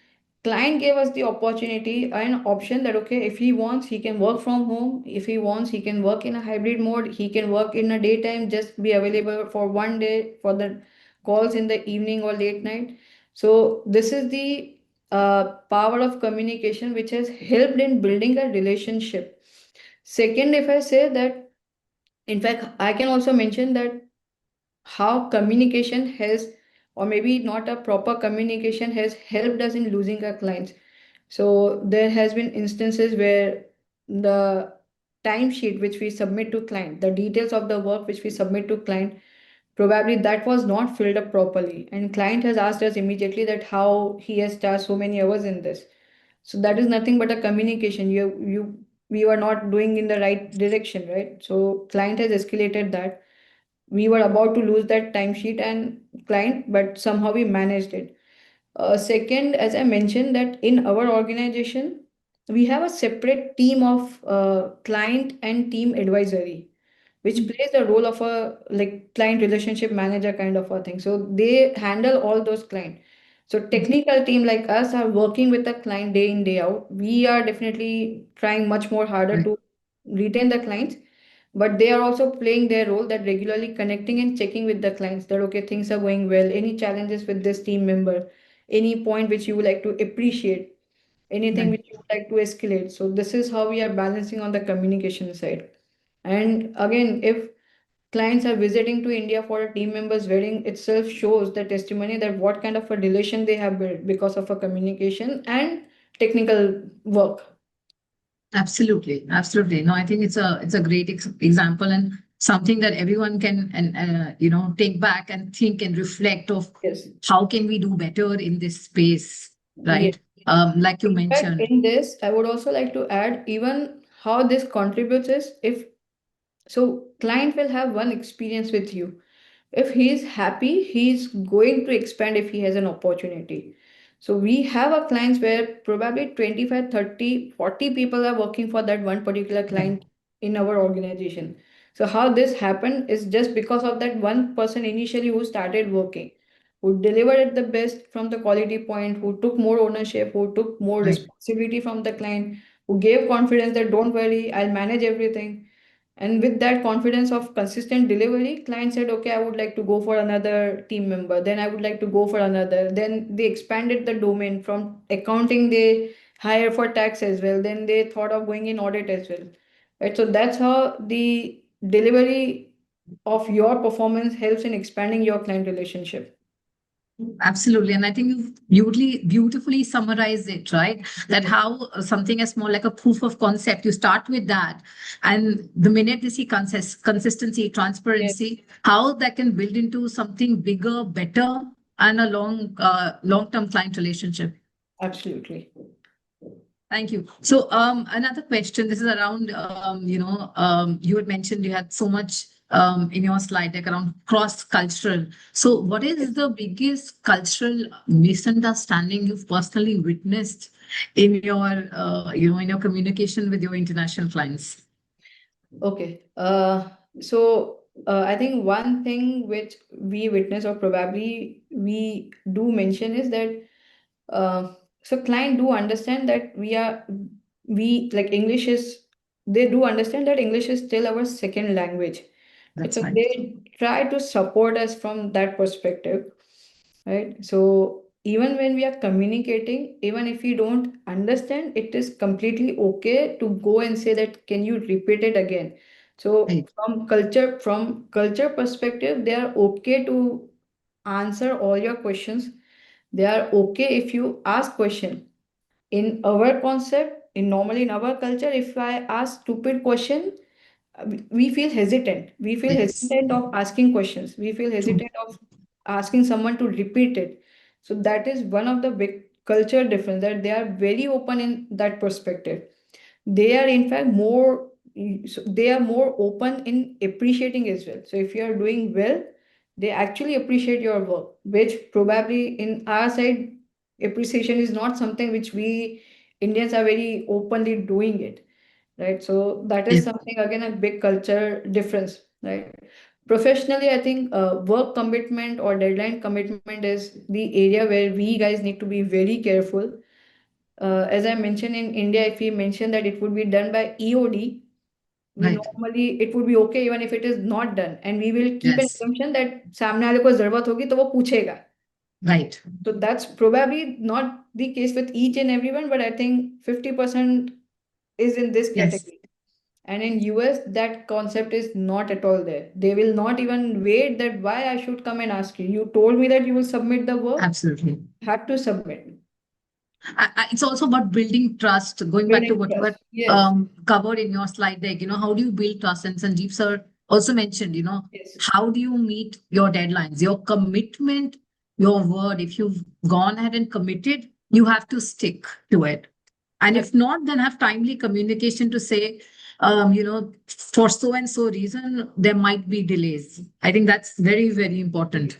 client gave us the opportunity and option that okay, if he wants, he can work from home. If he wants, he can work in a hybrid mode. He can work in a daytime, just be available for one day for the calls in the evening or late night. So this is the power of communication, which has helped in building a relationship. Second, if I say that, in fact, I can also mention that how communication has, or maybe not a proper communication, has helped us in losing our clients. So there has been instances where the timesheet which we submit to client, the details of the work which we submit to client, probably that was not filled up properly. And client has asked us immediately that how he has charged so many hours in this. So that is nothing but a communication. We were not doing in the right direction, right? So client has escalated that. We were about to lose that timesheet and client, but somehow we managed it. Second, as I mentioned, that in our organization, we have a separate team of client and team advisory, which plays the role of a like client relationship manager kind of a thing. So they handle all those clients. So technical team like us are working with the client day in, day out. We are definitely trying much more harder Right. to retain the clients, but they are also playing their role that regularly connecting and checking with the clients that okay, things are going well, any challenges with this team member, any point which you would like to appreciate, anything Right. which you would like to escalate. So this is how we are balancing on the communication side. And again, if clients are visiting to India for a team member's wedding, itself shows the testimony that what kind of a relation they have built because of a communication and technical work. Absolutely, absolutely. No, I think it's a great example and something that everyone can take back and think and reflect of Yes. how can we do better in this space, right? Like you In fact, mentioned, in this, I would also like to add even how this contributes is if so client will have one experience with you. If he's happy, he's going to expand if he has an opportunity. So we have a clients where probably 25, 30, 40 people are working for that one particular client in our organization. So how this happened is just because of that one person initially who started working, who delivered it the best from the quality point, who took more ownership, who took more Right. responsibility from the client, who gave confidence that don't worry, I'll manage everything. And with that confidence of consistent delivery, client said, okay, I would like to go for another team member. Then I would like to go for another. Then they expanded the domain from accounting, they hire for tax as well. Then they thought of going in audit as well. Right. So that's how the delivery of your performance helps in expanding your client relationship. Absolutely. And I think you've beautifully summarized it, right? That how something is more like a proof of concept. You start with that. And the minute they see consistency, transparency, how that can build into something bigger, better, and a long-term client relationship. Absolutely. Thank you. So another question, this is around, you had mentioned you had so much in your slide deck around cross-cultural. So what is the biggest cultural misunderstanding you've personally witnessed in your, in your communication with your international clients? Okay. I think one thing which we witness or probably we do mention is that so client do understand that we like English is they do understand that English is still our second language. Right? That's So right. they try to support us from that perspective, right? So even when we are communicating, even if we don't understand, it is completely okay to go and say that, can you repeat it again? So Right. from culture perspective, they are okay to answer all your questions. They are okay if you ask question. In our concept, normally in our culture, if I ask stupid question, we feel hesitant. We feel Yes. hesitant of asking questions. We feel True. hesitant of asking someone to repeat it. So that is one of the big culture difference, that they are very open in that perspective. They are in fact more they are more open in appreciating as well. So if you are doing well, they actually appreciate your work, which probably in our side appreciation is not something which we Indians are very openly doing it, right? So that is Yes. something again a big culture difference, right? Professionally, I think work commitment or deadline commitment is the area where we guys need to be very careful. As I mentioned, in India, if we mention that it would be done by EOD, we Right. normally it would be okay even if it is not done, and we will keep an Yes. assumption that सामने वाले को जरूरत होगी तो वो पूछेगा. Right. So that's probably not the case with each and everyone, but I think 50% is in this Yes. category. And in US, that concept is not at all there. They will not even wait that why I should come and ask you. You told me that you will submit the work, Absolutely. have to submit. It's also about building trust, going back to Building what you trust. had Yes. covered in your slide deck. How do you build trust? And Sanjeev sir also mentioned, Yes. how do you meet your deadlines, your commitment, your word? If you've gone ahead and committed, you have to stick to it. And if not, then have timely communication to say, for so and so reason, there might be delays. I think that's very, very important.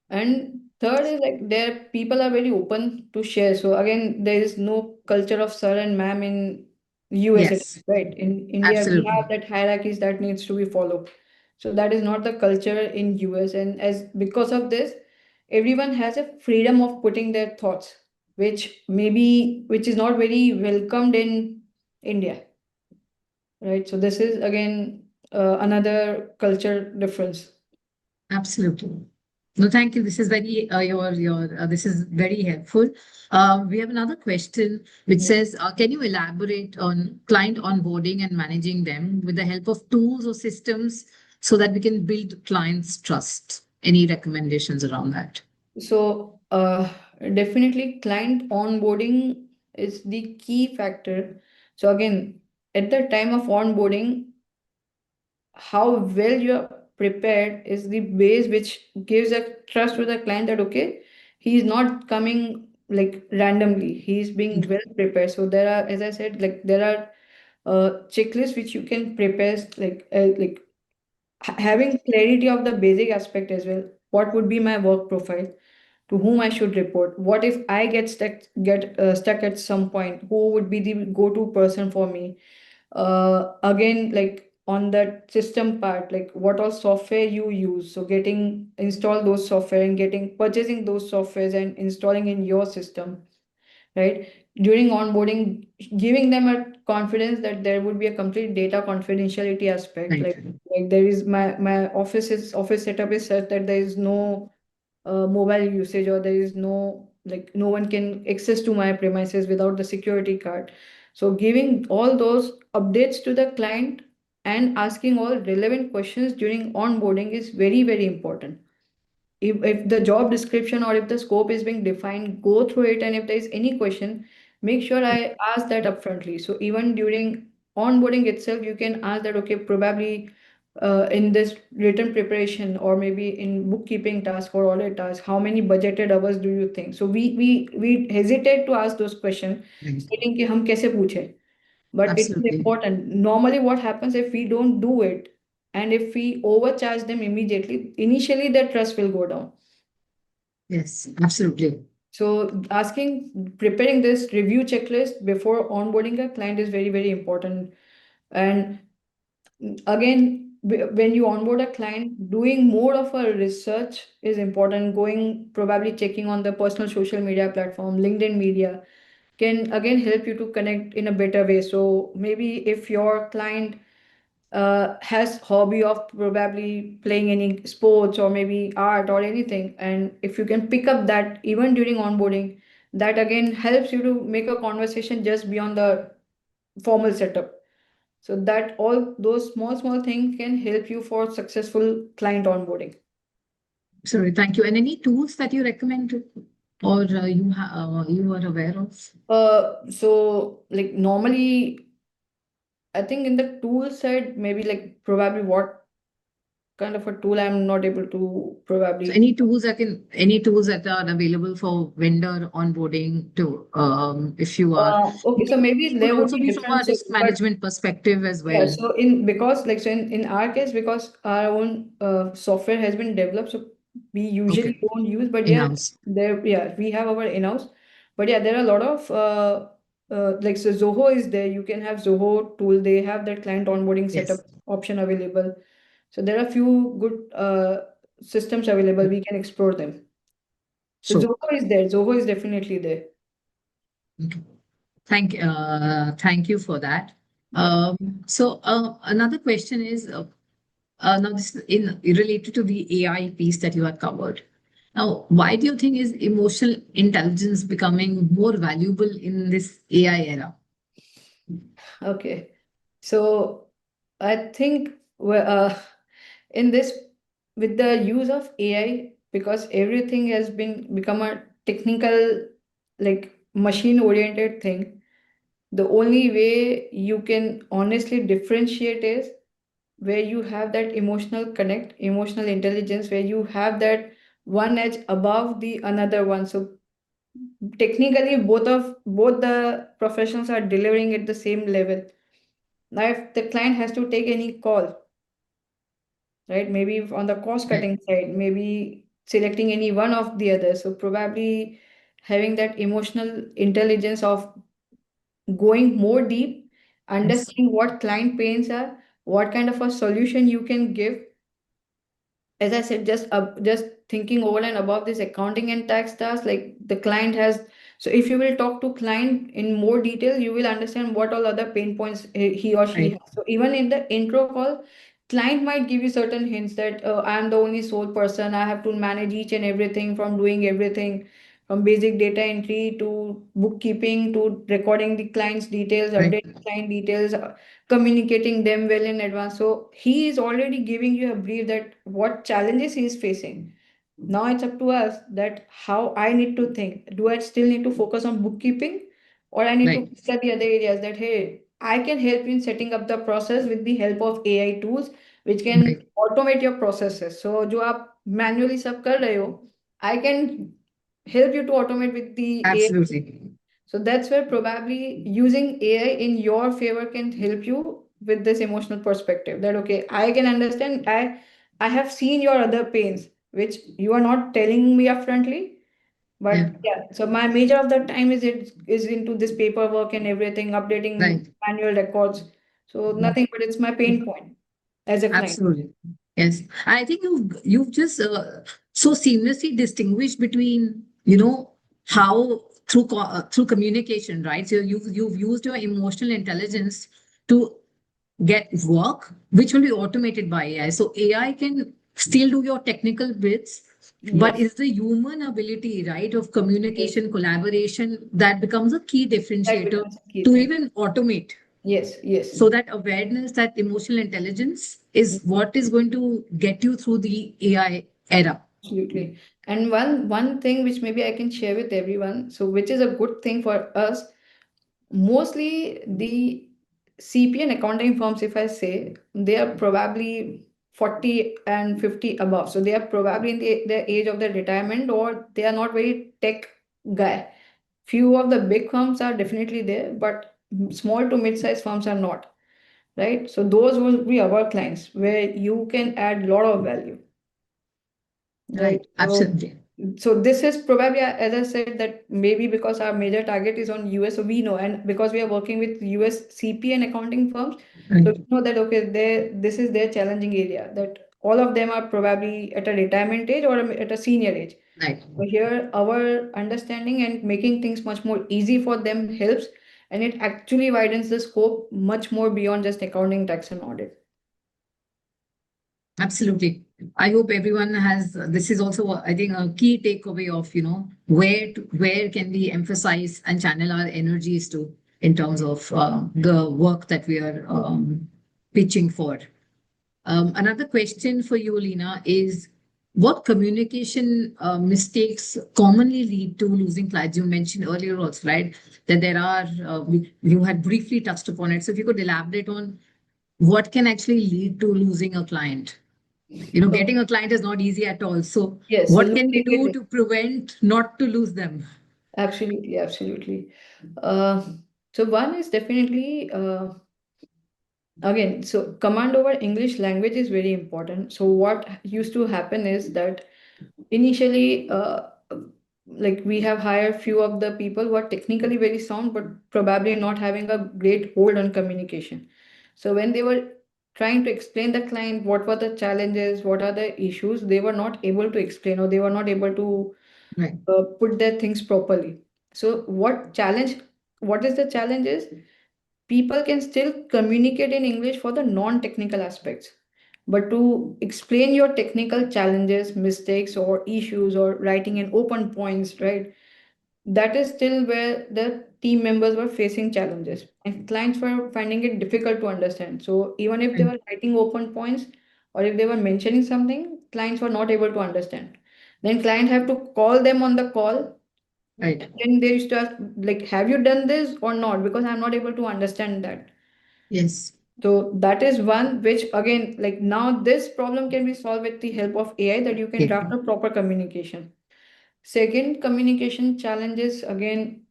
And third is like there people are very open to share. So again, there is no culture of sir and ma'am in US, Yes, right? In India, we absolutely. have that hierarchies that needs to be followed. So that is not the culture in US. And as because of this, everyone has a freedom of putting their thoughts, which is not very welcomed in India, right? So this is again another culture difference. Absolutely. No, thank you. This is very this is very helpful. We have another question which says, can you elaborate on client onboarding and managing them with the help of tools or systems so that we can build clients' trust? Any recommendations around that? So, definitely client onboarding is the key factor. So again, at the time of onboarding, how well you're prepared is the base which gives a trust to the client that okay, he's not coming like randomly. He's being well prepared. So there are, as I said, like there are checklists which you can prepare like having clarity of the basic aspect as well. What would be my work profile? To whom I should report? What if I get stuck at some point? Who would be the go-to person for me? Again, like on that system part, like what all software you use. So getting install those software and getting purchasing those softwares and installing in your system, right? During onboarding, giving them a confidence that there would be a complete data confidentiality aspect. Right. Like there is my office setup is such that there is no mobile usage, or there is no one can access to my premises without the security card. So giving all those updates to the client and asking all relevant questions during onboarding is very, very important. If the job description or if the scope is being defined, go through it, and if there is any question, make sure I ask that upfrontly. So even during onboarding itself, you can ask that, okay, probably in this written preparation or maybe in bookkeeping task or audit task, how many budgeted hours do you think? So we hesitate to ask those questions, Right. stating कि हम कैसे पूछे, but it is Absolutely. important. Normally, what happens if we don't do it and if we overcharge them immediately, initially their trust will go down. Yes, absolutely. So preparing this review checklist before onboarding a client is very, very important. And again, when you onboard a client, doing more of a research is important. Going probably checking on the personal social media platform, LinkedIn media, can again help you to connect in a better way. So maybe if your client has hobby of probably playing any sports or maybe art or anything, and if you can pick up that even during onboarding, that again helps you to make a conversation just beyond the formal setup. So that all those small things can help you for successful client onboarding. Sorry, thank you. And any tools that you recommend or you are aware of? So like normally, I think in the tool side, maybe like probably what kind of a tool I'm not able to So probably. any tools that are available for vendor onboarding to if you are Okay, so maybe it could there would also be be from a different tools, risk but management perspective as yeah, well. so in our case, because our own software has been developed, so we usually Okay. don't use, but yeah, In-house. we have our in-house, but yeah, there are a lot of like so Zoho is there. You can have Zoho tool. They have that client onboarding setup Yes. option available. So there are few good systems available. We can explore them. So So Zoho is there. Zoho is definitely there. okay. Thank you for that. Yeah. So another question is now this is in related to the AI piece that you had covered. Now, why do you think is emotional intelligence becoming more valuable in this AI era? Okay. So I think in this, with the use of AI, because everything has become a technical, like machine-oriented thing. The only way you can honestly differentiate is where you have that emotional connect, emotional intelligence, where you have that one edge above the another one. So technically, both the professionals are delivering at the same level. Now, if the client has to take any call, right? Maybe on the cost cutting side, maybe selecting any one of the others. So probably having that emotional intelligence of going more deep, understanding what client pains are, what kind of a solution you can give. As I said, just thinking over and above this accounting and tax tasks, like the client has. So if you will talk to client in more detail, you will understand what all other pain points he or she Right. has. So even in the intro call, client might give you certain hints that I'm the only sole person. I have to manage each and everything, from doing everything from basic data entry to bookkeeping to recording the client's details, Right. updating client details, communicating them well in advance. So he is already giving you a brief that what challenges he is facing. Now it's up to us that how I need to think. Do I still need to focus on bookkeeping, or I need to Right. look at the other areas that, hey, I can help you in setting up the process with the help of AI tools, which can Right. automate your processes. So जो आप manually सब कर रहे हो, I can help you to automate with the AI. Absolutely. So that's where probably using AI in your favor can help you with this emotional perspective that, okay, I can understand, I have seen your other pains, which you are not telling me upfrontly. But Yeah. yeah, so my major of the time is into this paperwork and everything, updating Right. manual records. So nothing, but it's my pain point as a client. Absolutely. Yes. I think you've just so seamlessly distinguished between, how through communication, right? So you've used your emotional intelligence to get work which will be automated by AI. So AI can still do your technical bits, but Yes, it's the human ability, right, of yes, communication, collaboration that becomes a key that differentiator becomes a key to thing. even automate. Yes, yes. So that awareness, that emotional intelligence is what is going to get you through the AI era. Absolutely. And one thing which maybe I can share with everyone, so which is a good thing for us, mostly the CP and accounting firms, if I say, they are probably 40 and 50 above. So they are probably in the age of their retirement, or they are not very tech guy. Few of the big firms are definitely there, but small to mid-sized firms are not, right? So those will be our clients where you can add a lot of value. Right. Right. Absolutely. So this is probably, as I said, that maybe because our major target is on US, so we know, and because we are working with US CP and accounting firms, so Right. we know that, okay, this is their challenging area, that all of them are probably at a retirement age or at a senior age. Right. So here, our understanding and making things much more easy for them helps, and it actually widens the scope much more beyond just accounting, tax, and audit. Absolutely. I hope everyone has, this is also, I think, a key takeaway of, where can we emphasize and channel our energies to in terms of the work that we are pitching for. Another question for you, Lena, is what communication mistakes commonly lead to losing clients? You mentioned earlier also, right, that there are, you had briefly touched upon it. So if you could elaborate on what can actually lead to losing a client. Getting a client is not easy at all. So Yes, so what can we losing do it. to prevent not to lose them? Absolutely, absolutely. Uh, so one is definitely again, so command over English language is very important. So what used to happen is that initially, like we have hired few of the people who are technically very sound, but probably not having a great hold on communication. So when they were trying to explain the client what were the challenges, what are the issues, they were not able to explain, or they were not able to Right. put their things properly. So what is the challenge is people can still communicate in English for the non-technical aspects. But to explain your technical challenges, mistakes, or issues, or writing in open points, right? That is still where the team members were facing challenges, and clients were finding it difficult to understand. So even if they Right. were writing open points, or if they were mentioning something, clients were not able to understand. Then client have to call them on the call Right. Then they used to ask, like, have you done this or not? Because I'm not able to understand that. Yes. So that is one which, again, like now this problem can be solved with the help of AI, that you can Yeah. draft a proper communication. Second communication challenges again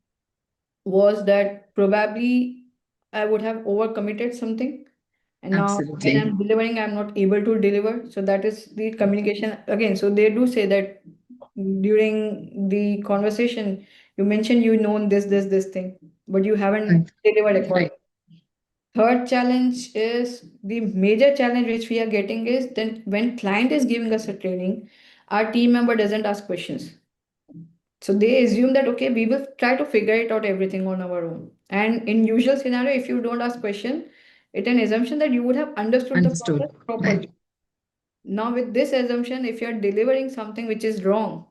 was that probably I would have overcommitted something. And now when Absolutely. I'm delivering, I'm not able to deliver. So that is the communication again. So they do say that during the conversation, you mentioned you know this thing, but you haven't Right. delivered accordingly. Right. Third challenge is the major challenge which we are getting is then when client is giving us a training, our team member doesn't ask questions. So they assume that okay, we will try to figure it out everything on our own. And in usual scenario, if you don't ask question, it's an assumption that you would have understood the Understood. process properly. Right. Now with this assumption, if you're delivering something which is wrong,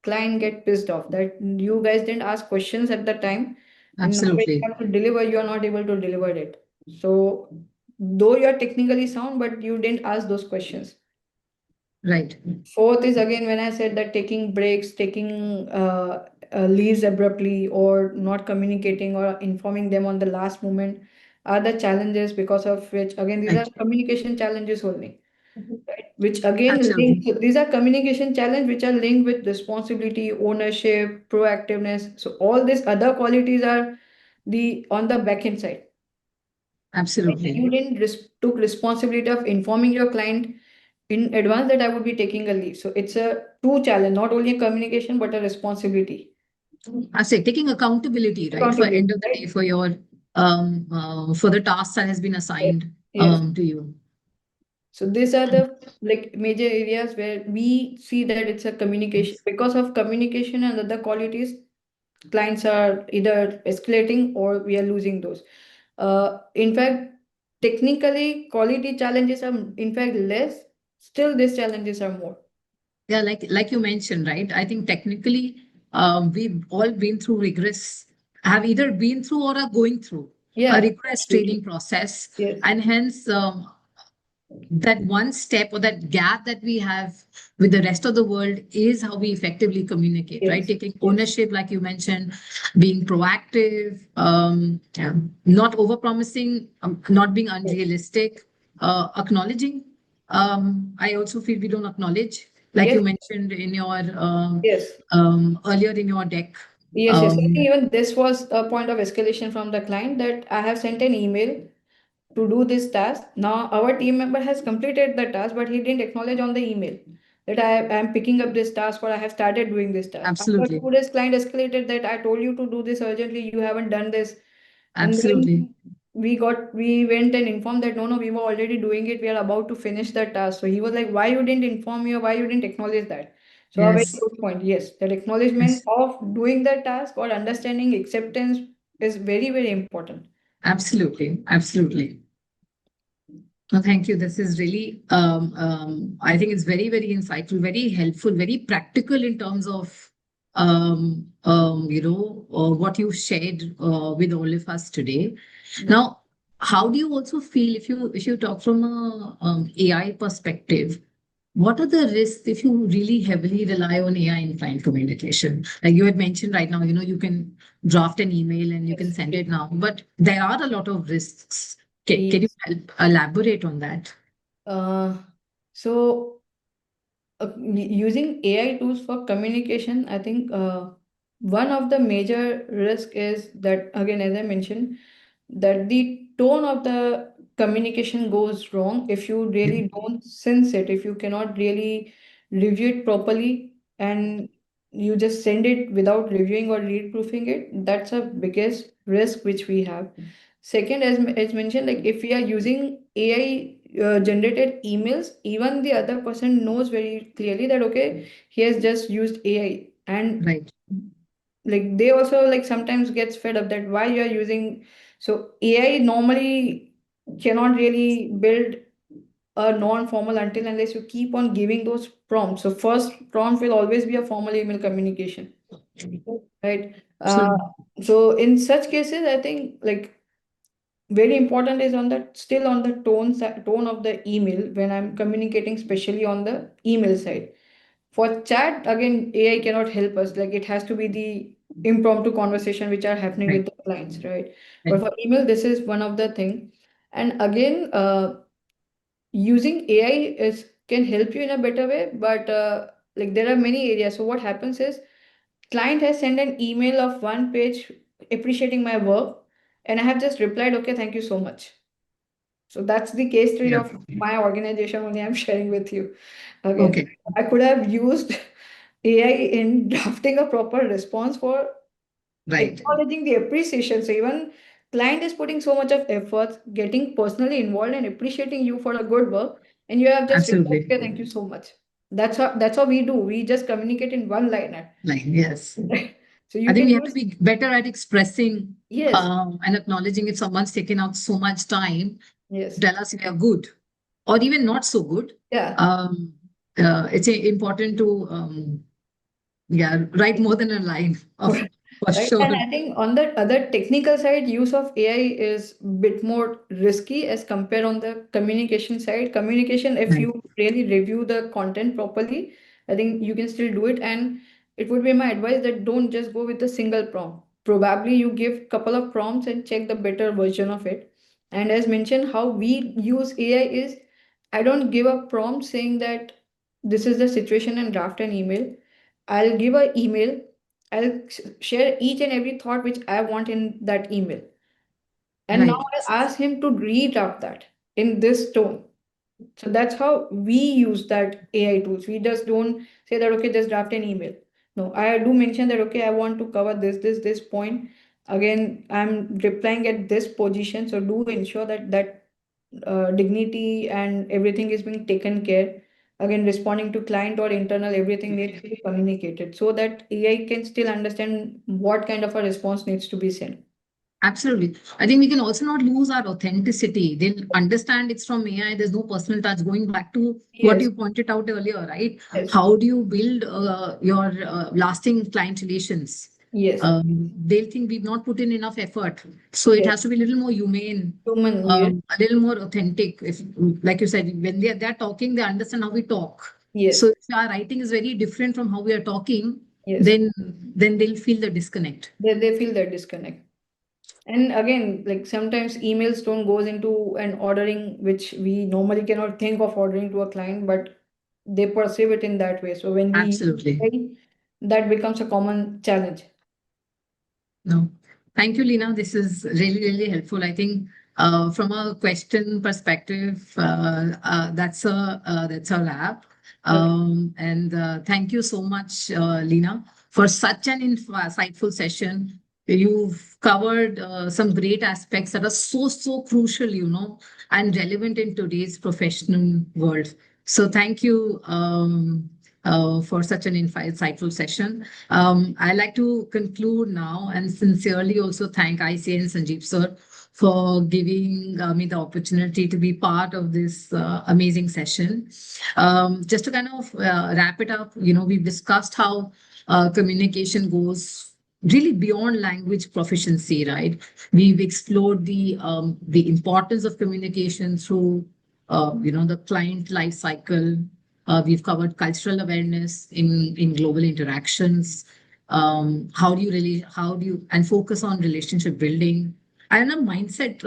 client get pissed off that you guys didn't ask questions at the time, and now when you Absolutely. have to deliver, you are not able to deliver it. So though you are technically sound, but you didn't ask those questions. Right. Fourth is again when I said that taking breaks, taking leaves abruptly, or not communicating or informing them on the last moment are the challenges because of which again these are Right. communication challenges only. Right? Which again Absolutely. these are communication challenge which are linked with responsibility, ownership, proactiveness. So all these other qualities are the on the back end side. Absolutely. You didn't took responsibility of informing your client in advance that I would be taking a leave. So it's a two challenge, not only a communication but a responsibility. I say taking accountability, right? For Accountability, end of the day, right? for your for the task that has been Yes. assigned Yes. to you. So these are the like major areas where we see that it's a communication because of communication and other qualities, clients are either escalating or we are losing those. In fact, technically quality challenges are in fact less, still these challenges are more. Yeah, like you mentioned, right? I think technically, we've all been through rigorous, have either been through or are going through a Yeah, rigorous training process, yes, and hence that one step or that gap that we have with the rest of the world is how we effectively communicate, right? yes, Taking yes, ownership, like you mentioned, being proactive, yeah, not overpromising, not being unrealistic, acknowledging. I also feel we don't acknowledge, like yes, you mentioned in your yes. earlier in your deck. Yes, yes. I think Um, even this was a point of escalation from the client that I have sent an email to do this task. Now our team member has completed the task, but he didn't acknowledge on the email that I am picking up this task or I have started doing this task. After Absolutely, 2 days, client escalated that I told you to do this urgently, you haven't done this. And absolutely. then we went and informed that no, we were already doing it. We are about to finish the task. So he was like, why you didn't inform me or why you didn't acknowledge that? So a very Yes, good point. Yes, that acknowledgement yes, of doing the task or understanding acceptance is very, very important. absolutely, absolutely. No, thank you. This is really, I think it's very, very insightful, very helpful, very practical in terms of, what you shared with all of us today. Now, how do you also feel if you talk from a AI perspective? What are the risks if you really heavily rely on AI in client communication? Like you had mentioned right now, you can draft an email and you can Yes. send it now, but there are a lot of risks. Can you Yes. help elaborate on that? Uh, so using AI tools for communication, I think one of the major risk is that again, as I mentioned, that the tone of the communication goes wrong if you really don't sense it, if you cannot really review it properly and you just send it without reviewing or read proofing it, that's a biggest risk which we have. Second, as mentioned, like if we are using AI generated emails, even the other person knows very clearly that okay, he has just used AI, and Right. like they also like sometimes gets fed up that why you are using. So AI normally cannot really build a non-formal until unless you keep on giving those prompts. So first prompt will always be a formal email communication, right? Absolutely. So in such cases, I think like very important is on the still on the tone of the email when I'm communicating, especially on the email side. For chat, again, AI cannot help us. Like it has to be the impromptu conversation which are happening Right. with the clients, right? Right. But for email, this is one of the thing. And again, using AI is can help you in a better way, but like there are many areas. So what happens is client has sent an email of one page appreciating my work, and I have just replied, okay, thank you so much. So that's the case study Yeah. of my organization only I'm sharing with you. Again, Okay. I could have used AI in drafting a proper response for Right. acknowledging the appreciation. So even client is putting so much of effort, getting personally involved and appreciating you for a good work, and you have just replied, Absolutely. okay, thank you so much. That's how we do. We just communicate in one liner. Like, yes. So I you think can we have to use be better at expressing yes, and acknowledging if someone's taken out so much time yes, to tell us we are good or even not so good. yeah. It's important to write more than a line of for Right. sure. And I think on the other technical side, use of AI is a bit more risky as compared on the communication side. Communication, if Right. you really review the content properly, I think you can still do it. And it would be my advice that don't just go with a single prompt. Probably you give couple of prompts and check the better version of it. And as mentioned, how we use AI is I don't give a prompt saying that this is the situation and draft an email. I'll give an email. I'll share each and every thought which I want in that email. And now Right. I'll ask him to redraft that in this tone. So that's how we use that AI tools. We just don't say that, okay, just draft an email. No, I do mention that, okay, I want to cover this point. Again, I'm replying at this position. So do ensure that dignity and everything is being taken care. Again, responding to client or internal, everything needs to be communicated so that AI can still understand what kind of a response needs to be sent. Absolutely. I think we can also not lose our authenticity. They'll understand it's from AI. There's no personal touch. Going back to what Yes, you pointed out earlier, right? yes, How do you build your lasting client relations? yes, They'll think we've not put in enough effort. So it yes. has to be a little more humane, Human, yes, a little more authentic. If, like you said, when they're talking, they understand how we talk. yes, So if our writing is very different from how we are talking, yes. then they'll feel the disconnect. They feel that disconnect. And again, like sometimes emails don't goes into an ordering which we normally cannot think of ordering to a client, but they perceive it in that way. So when we use Absolutely. AI, that becomes a common challenge. No. Thank you, Lena. This is really, really helpful. I think from a question perspective, that's a wrap. And thank you so much, Lena, for such an insightful session. You've covered some great aspects that are so crucial, and relevant in today's professional world. So thank you for such an insightful session. I'd like to conclude now and sincerely also thank ICA and Sanjeev sir for giving me the opportunity to be part of this amazing session. Just to kind of wrap it up, we've discussed how communication goes really beyond language proficiency, right? We've explored the importance of communication through the client life cycle. We've covered cultural awareness in global interactions. How do you and focus on relationship building and a mindset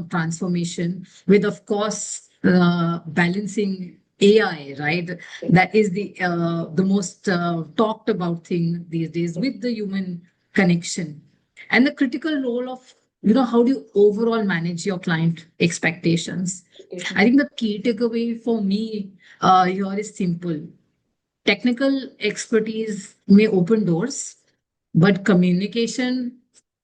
transformation with, of course, balancing AI, right? That is the most talked about thing these days with the human connection and the critical role of how do you overall manage your client expectations. I think the key takeaway for me here is simple. Technical expertise may open doors, but communication,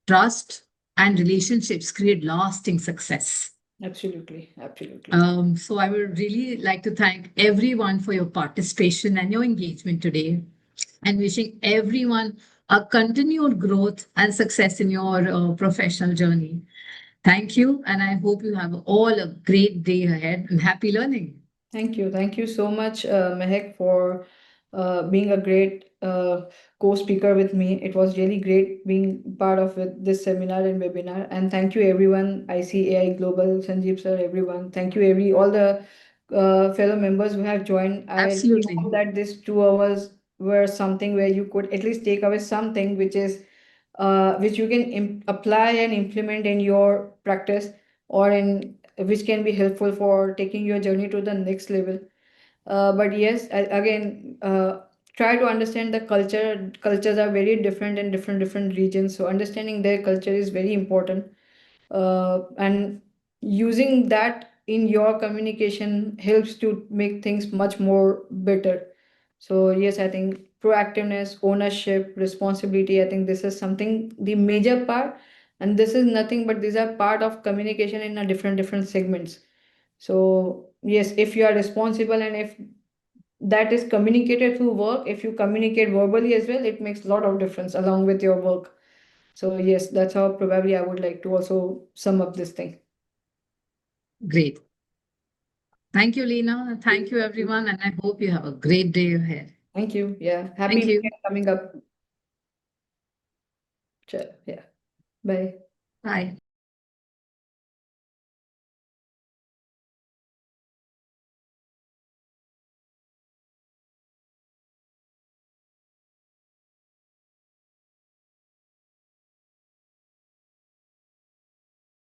trust, and relationships create lasting success. Absolutely, absolutely. So I would really like to thank everyone for your participation and your engagement today, and wishing everyone a continued growth and success in your professional journey. Thank you, and I hope you have all a great day ahead and happy learning. Thank you. Thank you so much, Mehek, for being a great co-speaker with me. It was really great being part of this seminar and webinar. And thank you, everyone. ICAI Global, Sanjeev sir, everyone. Thank you, all the fellow members who have joined. I really Absolutely. hope that these 2 hours were something where you could at least take away something, which is which you can apply and implement in your practice, or in which can be helpful for taking your journey to the next level. But yes, again, try to understand the culture. Cultures are very different in different regions, so understanding their culture is very important. And using that in your communication helps to make things much more better. So yes, I think proactiveness, ownership, responsibility, I think this is something, the major part, and this is nothing but these are part of communication in a different segments. So yes, if you are responsible and if that is communicated through work, if you communicate verbally as well, it makes a lot of difference along with your work. So yes, that's how probably I would like to also sum up this thing. Great. Thank you, Leena. Thank you, everyone. And I hope you have a great day ahead. Thank you. Yeah. Happy Thank you. weekend coming up. Sure. Yeah. Bye. Bye.